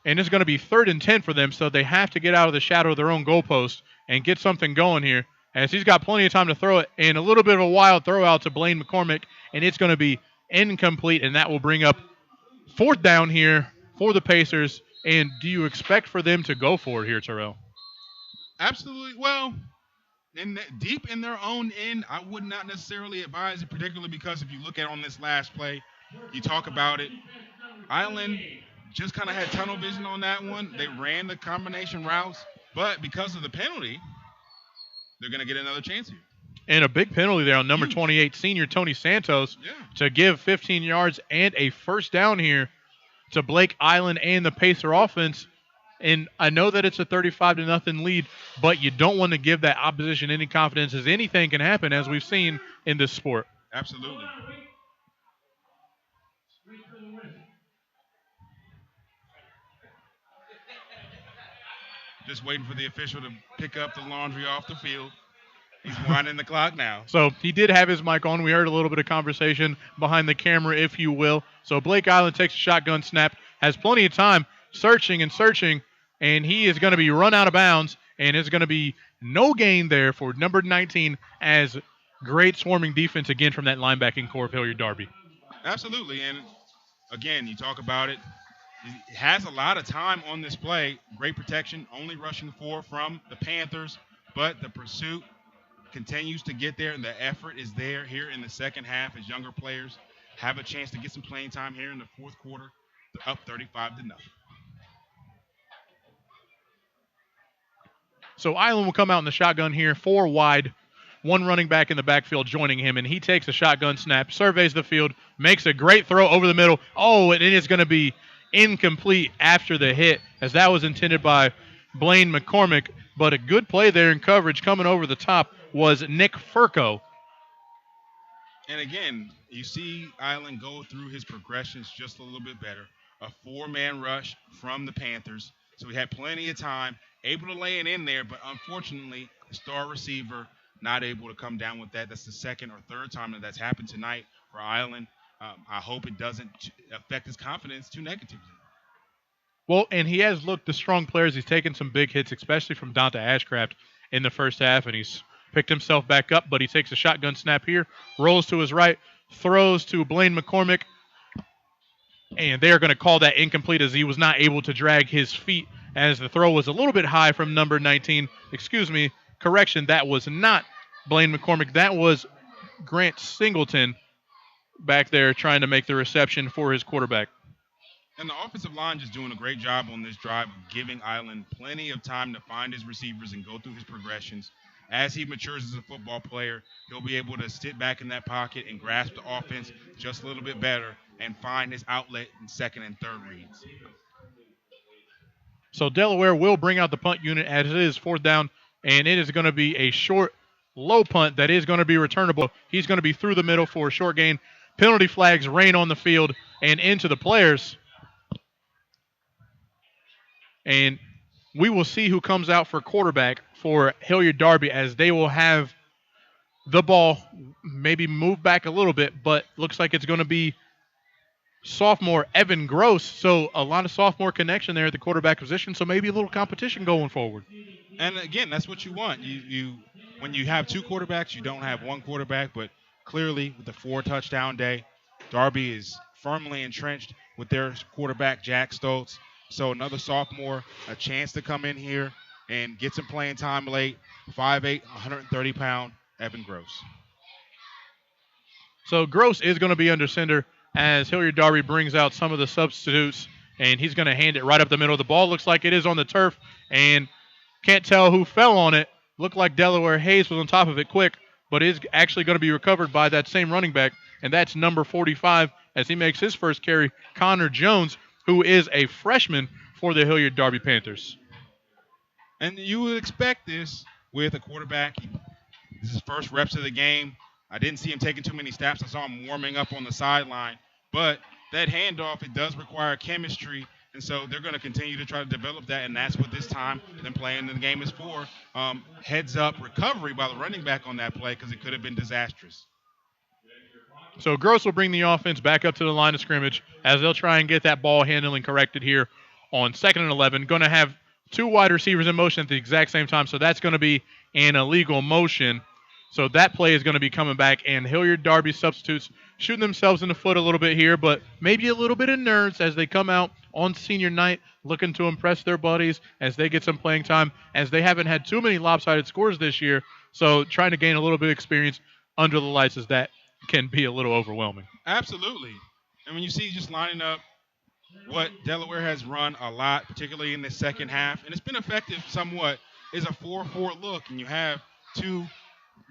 and it's going to be 3rd and 10 for them, so they have to get out of the shadow of their own goalpost and get something going here, as he's got plenty of time to throw it, and a little bit of a wild throw out to Blaine McCormick, and it's going to be incomplete, and that will bring up 4th down here for the Pacers. And do you expect for them to go for it here, Terrell? Absolutely. Well, deep in their own end, I would not necessarily advise it, particularly because if you look at on this last play, you talk about it, Island just kind of had tunnel vision on that one. They ran the combination routes, but because of the penalty, they're going to get another chance here. And a big penalty there on number 28, senior Tony Santos, to give 15 yards and a 1st down here to Blake Island and the Pacer offense. And I know that it's a 35-0 lead, but you don't want to give that opposition any confidence, as anything can happen, as we've seen in this sport. Absolutely. Just waiting for the official to pick up the laundry off the field. He's winding the clock now. So he did have his mic on. We heard a little bit of conversation behind the camera, if you will. So Blake Island takes a shotgun snap, has plenty of time, searching, and he is going to be run out of bounds, and it's going to be no gain there for number 19, as great swarming defense again from that linebacking core of Hilliard Darby. Absolutely, and again, you talk about it. He has a lot of time on this play. Great protection, only rushing 4 from the Panthers, but the pursuit continues to get there, and the effort is there here in the second half as younger players have a chance to get some playing time here in the 4th quarter. They're up 35-0. So Island will come out in the shotgun here, 4 wide, 1 running back in the backfield joining him, and he takes a shotgun snap, surveys the field, makes a great throw over the middle. Oh, and it is going to be incomplete after the hit, as that was intended by Blaine McCormick, but a good play there in coverage coming over the top was Nick Furco. And again, you see Island go through his progressions just a little bit better. A 4-man rush from the Panthers, so he had plenty of time, able to lay it in there, but unfortunately, the star receiver not able to come down with that. That's the 2nd or 3rd time that's happened tonight for Island. I hope it doesn't affect his confidence too negatively. Well, and he has looked the strong players. He's taken some big hits, especially from Dante Ashcraft in the first half, and he's picked himself back up, but he takes a shotgun snap here, rolls to his right, throws to Blaine McCormick, and they are going to call that incomplete, as he was not able to drag his feet, as the throw was a little bit high from number 19. Correction, that was not Blaine McCormick. That was Grant Singleton back there trying to make the reception for his quarterback. And the offensive line just doing a great job on this drive, giving Island plenty of time to find his receivers and go through his progressions. As he matures as a football player, he'll be able to sit back in that pocket and grasp the offense just a little bit better and find his outlet in 2nd and 3rd reads. So Delaware will bring out the punt unit, as it is 4th down, and it is going to be a short, low punt that is going to be returnable. He's going to be through the middle for a short gain. Penalty flags rain on the field and into the players. And we will see who comes out for quarterback for Hilliard Darby, as they will have the ball maybe move back a little bit, but looks like it's going to be sophomore Evan Gross. So a lot of sophomore connection there at the quarterback position, so maybe a little competition going forward. And again, that's what you want. You when you have 2 quarterbacks, you don't have 1 quarterback, but clearly with the 4-touchdown day, Darby is firmly entrenched with their quarterback, Jack Stoltz. So another sophomore, a chance to come in here and get some playing time late. 5'8", 130-pound Evan Gross. So Gross is going to be under center as Hilliard Darby brings out some of the substitutes, and he's going to hand it right up the middle. The ball looks like it is on the turf, and can't tell who fell on it. Looked like Delaware Hayes was on top of it quick, but is actually going to be recovered by that same running back, and that's number 45 as he makes his first carry, Connor Jones, who is a freshman for the Hilliard Darby Panthers. And you would expect this with a quarterback. This is his first reps of the game. I didn't see him taking too many snaps. I saw him warming up on the sideline. But that handoff, it does require chemistry. And so they're going to continue to try to develop that, and that's what this time them playing in the game is for. Heads-up recovery by the running back on that play because it could have been disastrous. So Gross will bring the offense back up to the line of scrimmage as they'll try and get that ball handling corrected here on 2nd and 11. Going to have two wide receivers in motion at the exact same time, so that's going to be an illegal motion. So that play is going to be coming back, and Hilliard Darby substitutes shooting themselves in the foot a little bit here, but maybe a little bit of nerves as they come out on senior night looking to impress their buddies as they get some playing time, as they haven't had too many lopsided scores this year. So trying to gain a little bit of experience under the lights as that can be a little overwhelming. Absolutely. And when you see just lining up what Delaware has run a lot, particularly in the second half, and it's been effective somewhat, is a 4-4 look, and you have two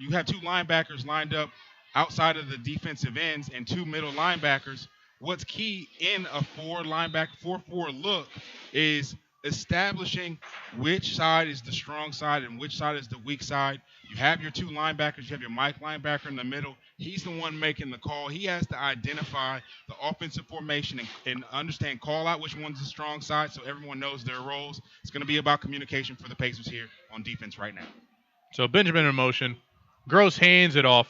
linebackers lined up outside of the defensive ends and two middle linebackers. What's key in a 4-4 look is establishing which side is the strong side and which side is the weak side. You have your two linebackers. You have your Mike linebacker in the middle. He's the one making the call. He has to identify the offensive formation and understand, call out which one's the strong side so everyone knows their roles. It's going to be about communication for the Pacers here on defense right now. So Benjamin in motion. Gross hands it off.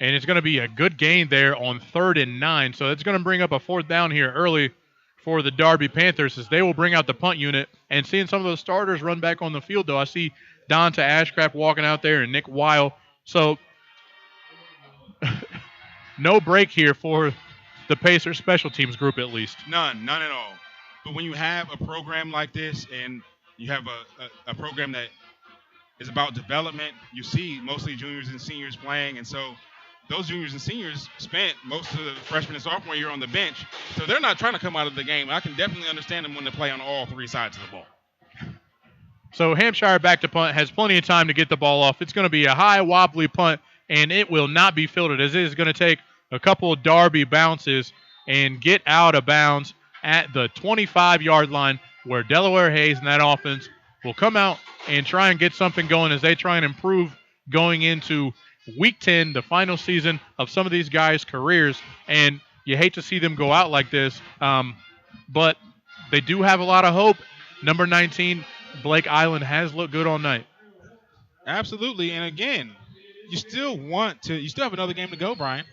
And it's going to be a good gain there on 3rd and 9. So it's going to bring up a 4th down here early for the Darby Panthers as they will bring out the punt unit. And seeing some of those starters run back on the field, though, I see Donta Ashcraft walking out there and Nick Weil. So no break here for the Pacers special teams group at least. None at all. But when you have a program like this and you have a program that is about development, you see mostly juniors and seniors playing. And so those juniors and seniors spent most of the freshman and sophomore year on the bench, so they're not trying to come out of the game. I can definitely understand them when they play on all three sides of the ball. So Hampshire back to punt, has plenty of time to get the ball off. It's going to be a high, wobbly punt, and it will not be fielded, as it is going to take a couple of Darby bounces and get out of bounds at the 25-yard line, where Delaware Hayes and that offense will come out and try and get something going as they try and improve going into Week 10, the final season of some of these guys' careers. And you hate to see them go out like this, but they do have a lot of hope. Number 19, Blake Island, has looked good all night. Absolutely. And again, you still have another game to go, Brian.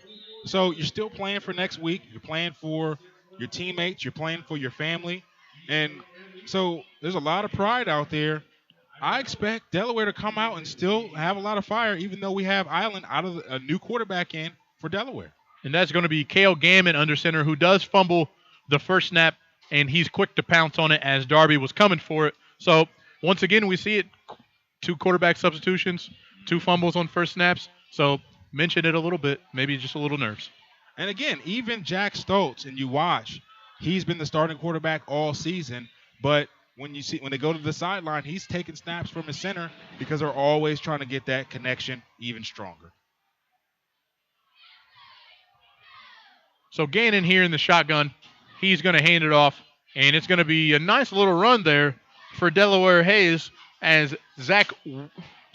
So you're still playing for next week. You're playing for your teammates. You're playing for your family. And so there's a lot of pride out there. I expect Delaware to come out and still have a lot of fire, even though we have Island out of a new quarterback in for Delaware. And that's going to be Cale Gammon under center, who does fumble the first snap, and he's quick to pounce on it as Darby was coming for it. So once again, we see it, 2 quarterback substitutions, 2 fumbles on first snaps. So mention it a little bit, maybe just a little nerves. And again, even Jack Stoltz, and you watch, he's been the starting quarterback all season, but when they go to the sideline, he's taking snaps from his center because they're always trying to get that connection even stronger. So Gannon here in the shotgun, he's going to hand it off, and it's going to be a nice little run there for Delaware Hayes as Hayden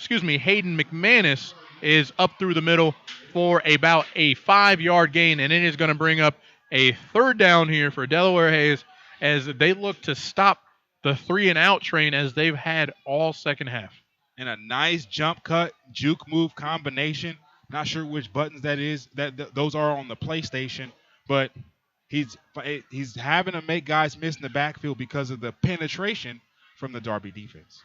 McManus is up through the middle for about a 5-yard gain, and it is going to bring up a 3rd down here for Delaware Hayes as they look to stop the 3-and-out train as they've had all second half. And a nice jump cut, juke move combination. Not sure which buttons that is. Those are on the PlayStation, but he's having to make guys miss in the backfield because of the penetration from the Darby defense.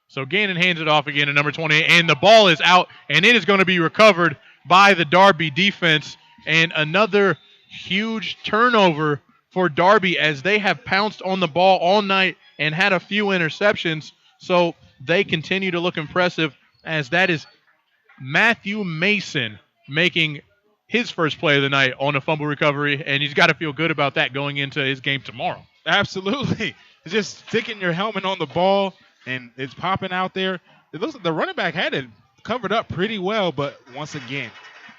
So Gannon hands it off again to number 28, and the ball is out, and it is going to be recovered by the Darby defense. And another huge turnover for Darby as they have pounced on the ball all night and had a few interceptions. So they continue to look impressive as that is Matthew Mason making his first play of the night on a fumble recovery, and he's got to feel good about that going into his game tomorrow. Absolutely. It's just sticking your helmet on the ball, and it's popping out there. It looks like the running back had it covered up pretty well, but once again,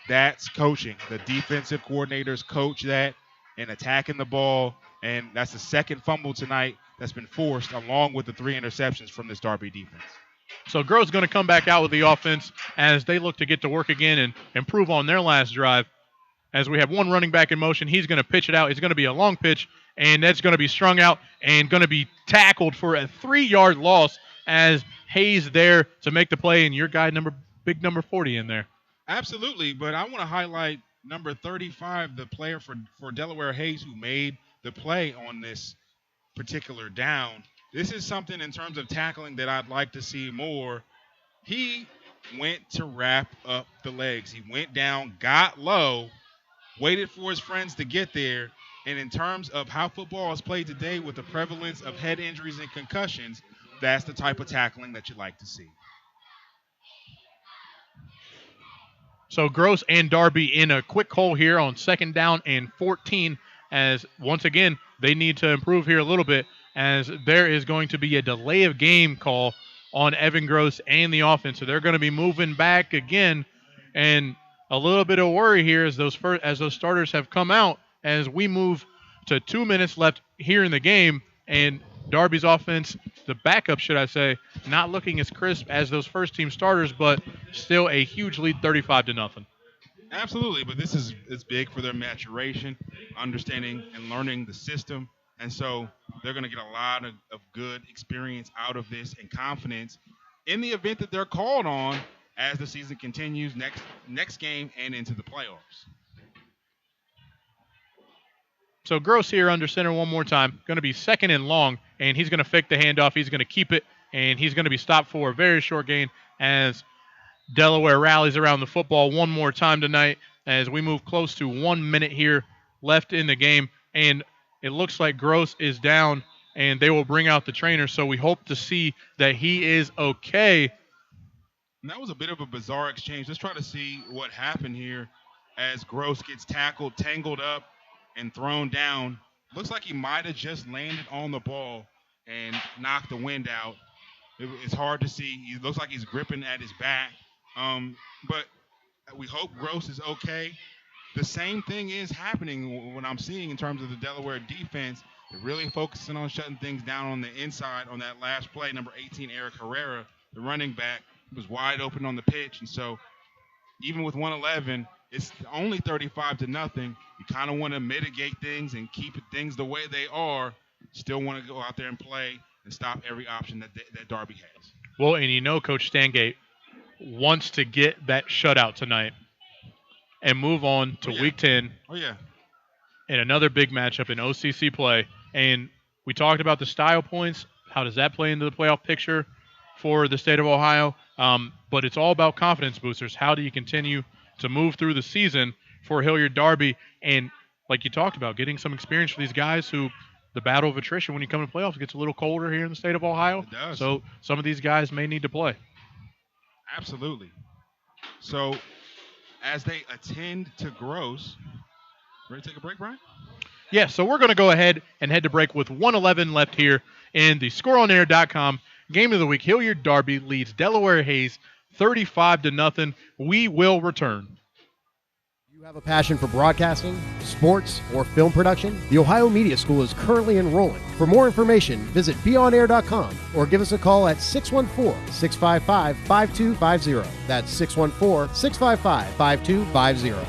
that's coaching. The defensive coordinators coach that and attacking the ball, and that's the second fumble tonight that's been forced, along with the 3 interceptions from this Darby defense. So Grove's going to come back out with the offense as they look to get to work again and improve on their last drive. As we have one running back in motion, he's going to pitch it out. It's going to be a long pitch, and that's going to be strung out and going to be tackled for a 3-yard loss as Hayes there to make the play, and your guy, big number 40 in there. Absolutely, but I want to highlight number 35, the player for Delaware, Hayes, who made the play on this particular down. This is something in terms of tackling that I'd like to see more. He went to wrap up the legs. He went down, got low, waited for his friends to get there. And in terms of how football is played today with the prevalence of head injuries and concussions, that's the type of tackling that you like to see. So Gross and Darby in a quick hole here on 2nd down and 14, as once again they need to improve here a little bit, as there is going to be a delay of game call on Evan Gross and the offense. So they're going to be moving back again, and a little bit of worry here as those starters have come out as we move to 2 minutes left here in the game, and Darby's offense, the backup should I say, not looking as crisp as those first team starters, but still a huge lead, 35-0. Absolutely, but this is big for their maturation, understanding and learning the system, and so they're going to get a lot of good experience out of this and confidence in the event that they're called on as the season continues next game and into the playoffs. So Gross here under center one more time, going to be 2nd and long, and he's going to fake the handoff. He's going to keep it, and he's going to be stopped for a very short gain as Delaware rallies around the football one more time tonight as we move close to 1 minute here left in the game, and it looks like Gross is down, and they will bring out the trainer, so we hope to see that he is okay. And that was a bit of a bizarre exchange. Let's try to see what happened here as Gross gets tackled, tangled up, and thrown down. Looks like he might have just landed on the ball and knocked the wind out. It's hard to see. He looks like he's gripping at his back. But we hope Gross is okay. The same thing is happening when I'm seeing in terms of the Delaware defense. They're really focusing on shutting things down on the inside on that last play. Number 18, Eric Herrera, the running back, was wide open on the pitch. And so even with 111, it's only 35-0. You kind of want to mitigate things and keep things the way they are. Still want to go out there and play and stop every option that Darby has. Well, and you know Coach Stangate wants to get that shutout tonight and move on to Week 10. Oh, yeah. And another big matchup in OCC play. And we talked about the style points. How does that play into the playoff picture for the state of Ohio? But it's all about confidence boosters. How do you continue to move through the season for Hilliard Darby? And like you talked about, getting some experience for these guys who the battle of attrition when you come to playoffs gets a little colder here in the state of Ohio. It does. So some of these guys may need to play. Absolutely. So as they attend to Gross, ready to take a break, Brian? Yeah, so we're going to go ahead and head to break with 1:11 left here in the ScoreOnAir.com Game of the Week. Hilliard Darby leads Delaware Hayes 35-0. We will return. You have a passion for broadcasting, sports, or film production? The Ohio Media School is currently enrolling. For more information, visit beonair.com or give us a call at 614-655-5250. That's 614-655-5250.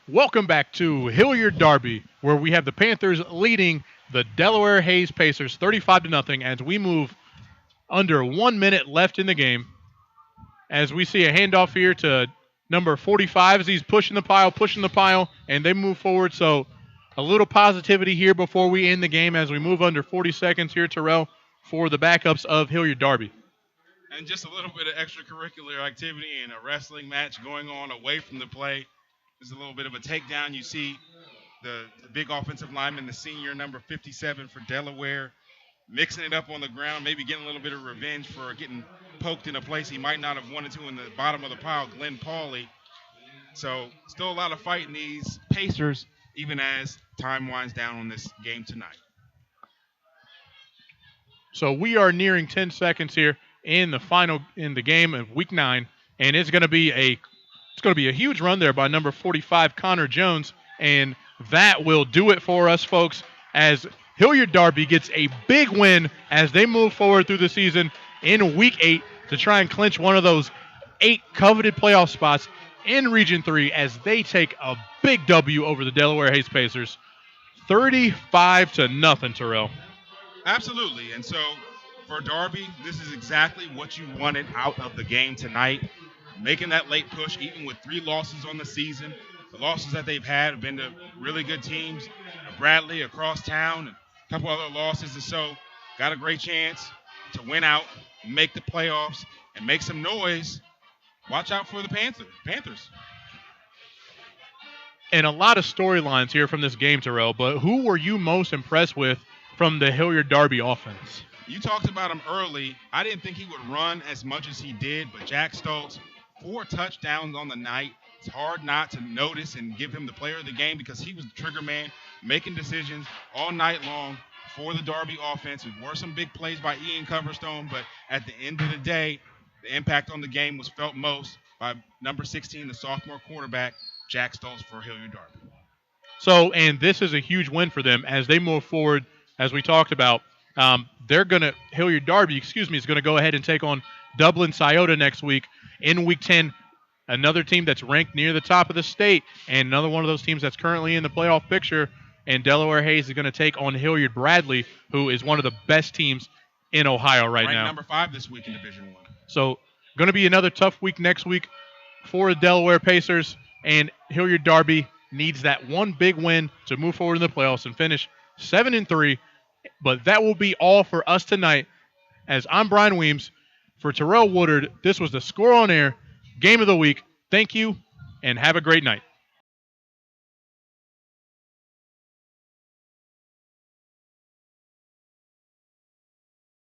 Welcome back to Hilliard Darby, where we have the Panthers leading the Delaware Hayes Pacers 35-0 as we move under 1 minute left in the game. As we see a handoff here to number 45 as he's pushing the pile, and they move forward. So a little positivity here before we end the game as we move under 40 seconds here, Terrell, for the backups of Hilliard Darby. And just a little bit of extracurricular activity and a wrestling match going on away from the play. There's a little bit of a takedown. You see the big offensive lineman, the senior, number 57 for Delaware, mixing it up on the ground, maybe getting a little bit of revenge for getting poked in a place he might not have wanted to in the bottom of the pile, Glenn Pauly. So still a lot of fight in these Pacers, even as time winds down on this game tonight. So we are nearing 10 seconds here in the game of Week 9, and it's going to be a huge run there by number 45 Connor Jones, and that will do it for us, folks, as Hilliard Darby gets a big win as they move forward through the season in Week 8 to try and clinch one of those 8 coveted playoff spots in Region 3 as they take a big W over the Delaware Hayes Pacers, 35-0, Terrell. Absolutely. And so for Darby, this is exactly what you wanted out of the game tonight. Making that late push, even with 3 losses on the season. The losses that they've had have been to really good teams. Bradley across town, and a couple other losses. And so got a great chance to win out, make the playoffs, and make some noise. Watch out for the Panthers. And a lot of storylines here from this game, Terrell, but who were you most impressed with from the Hilliard Darby offense? You talked about him early. I didn't think he would run as much as he did, but Jack Stoltz, 4 touchdowns on the night. It's hard not to notice and give him the player of the game because he was the trigger man, making decisions all night long for the Darby offense. There were some big plays by Ian Coverstone, but at the end of the day, the impact on the game was felt most by number 16, the sophomore quarterback, Jack Stoltz for Hilliard Darby. So, and this is a huge win for them as they move forward, as we talked about. Hilliard Darby, is going to go ahead and take on Dublin Scioto next week in Week 10, another team that's ranked near the top of the state, and another one of those teams that's currently in the playoff picture. And Delaware Hayes is going to take on Hilliard Bradley, who is one of the best teams in Ohio right now. Number 5 this week in Division I. So, going to be another tough week next week for the Delaware Pacers, and Hilliard Darby needs that one big win to move forward in the playoffs and finish 7-3. But that will be all for us tonight. As I'm Brian Weems, for Terrell Woodard, this was the Score on Air Game of the Week. Thank you, and have a great night.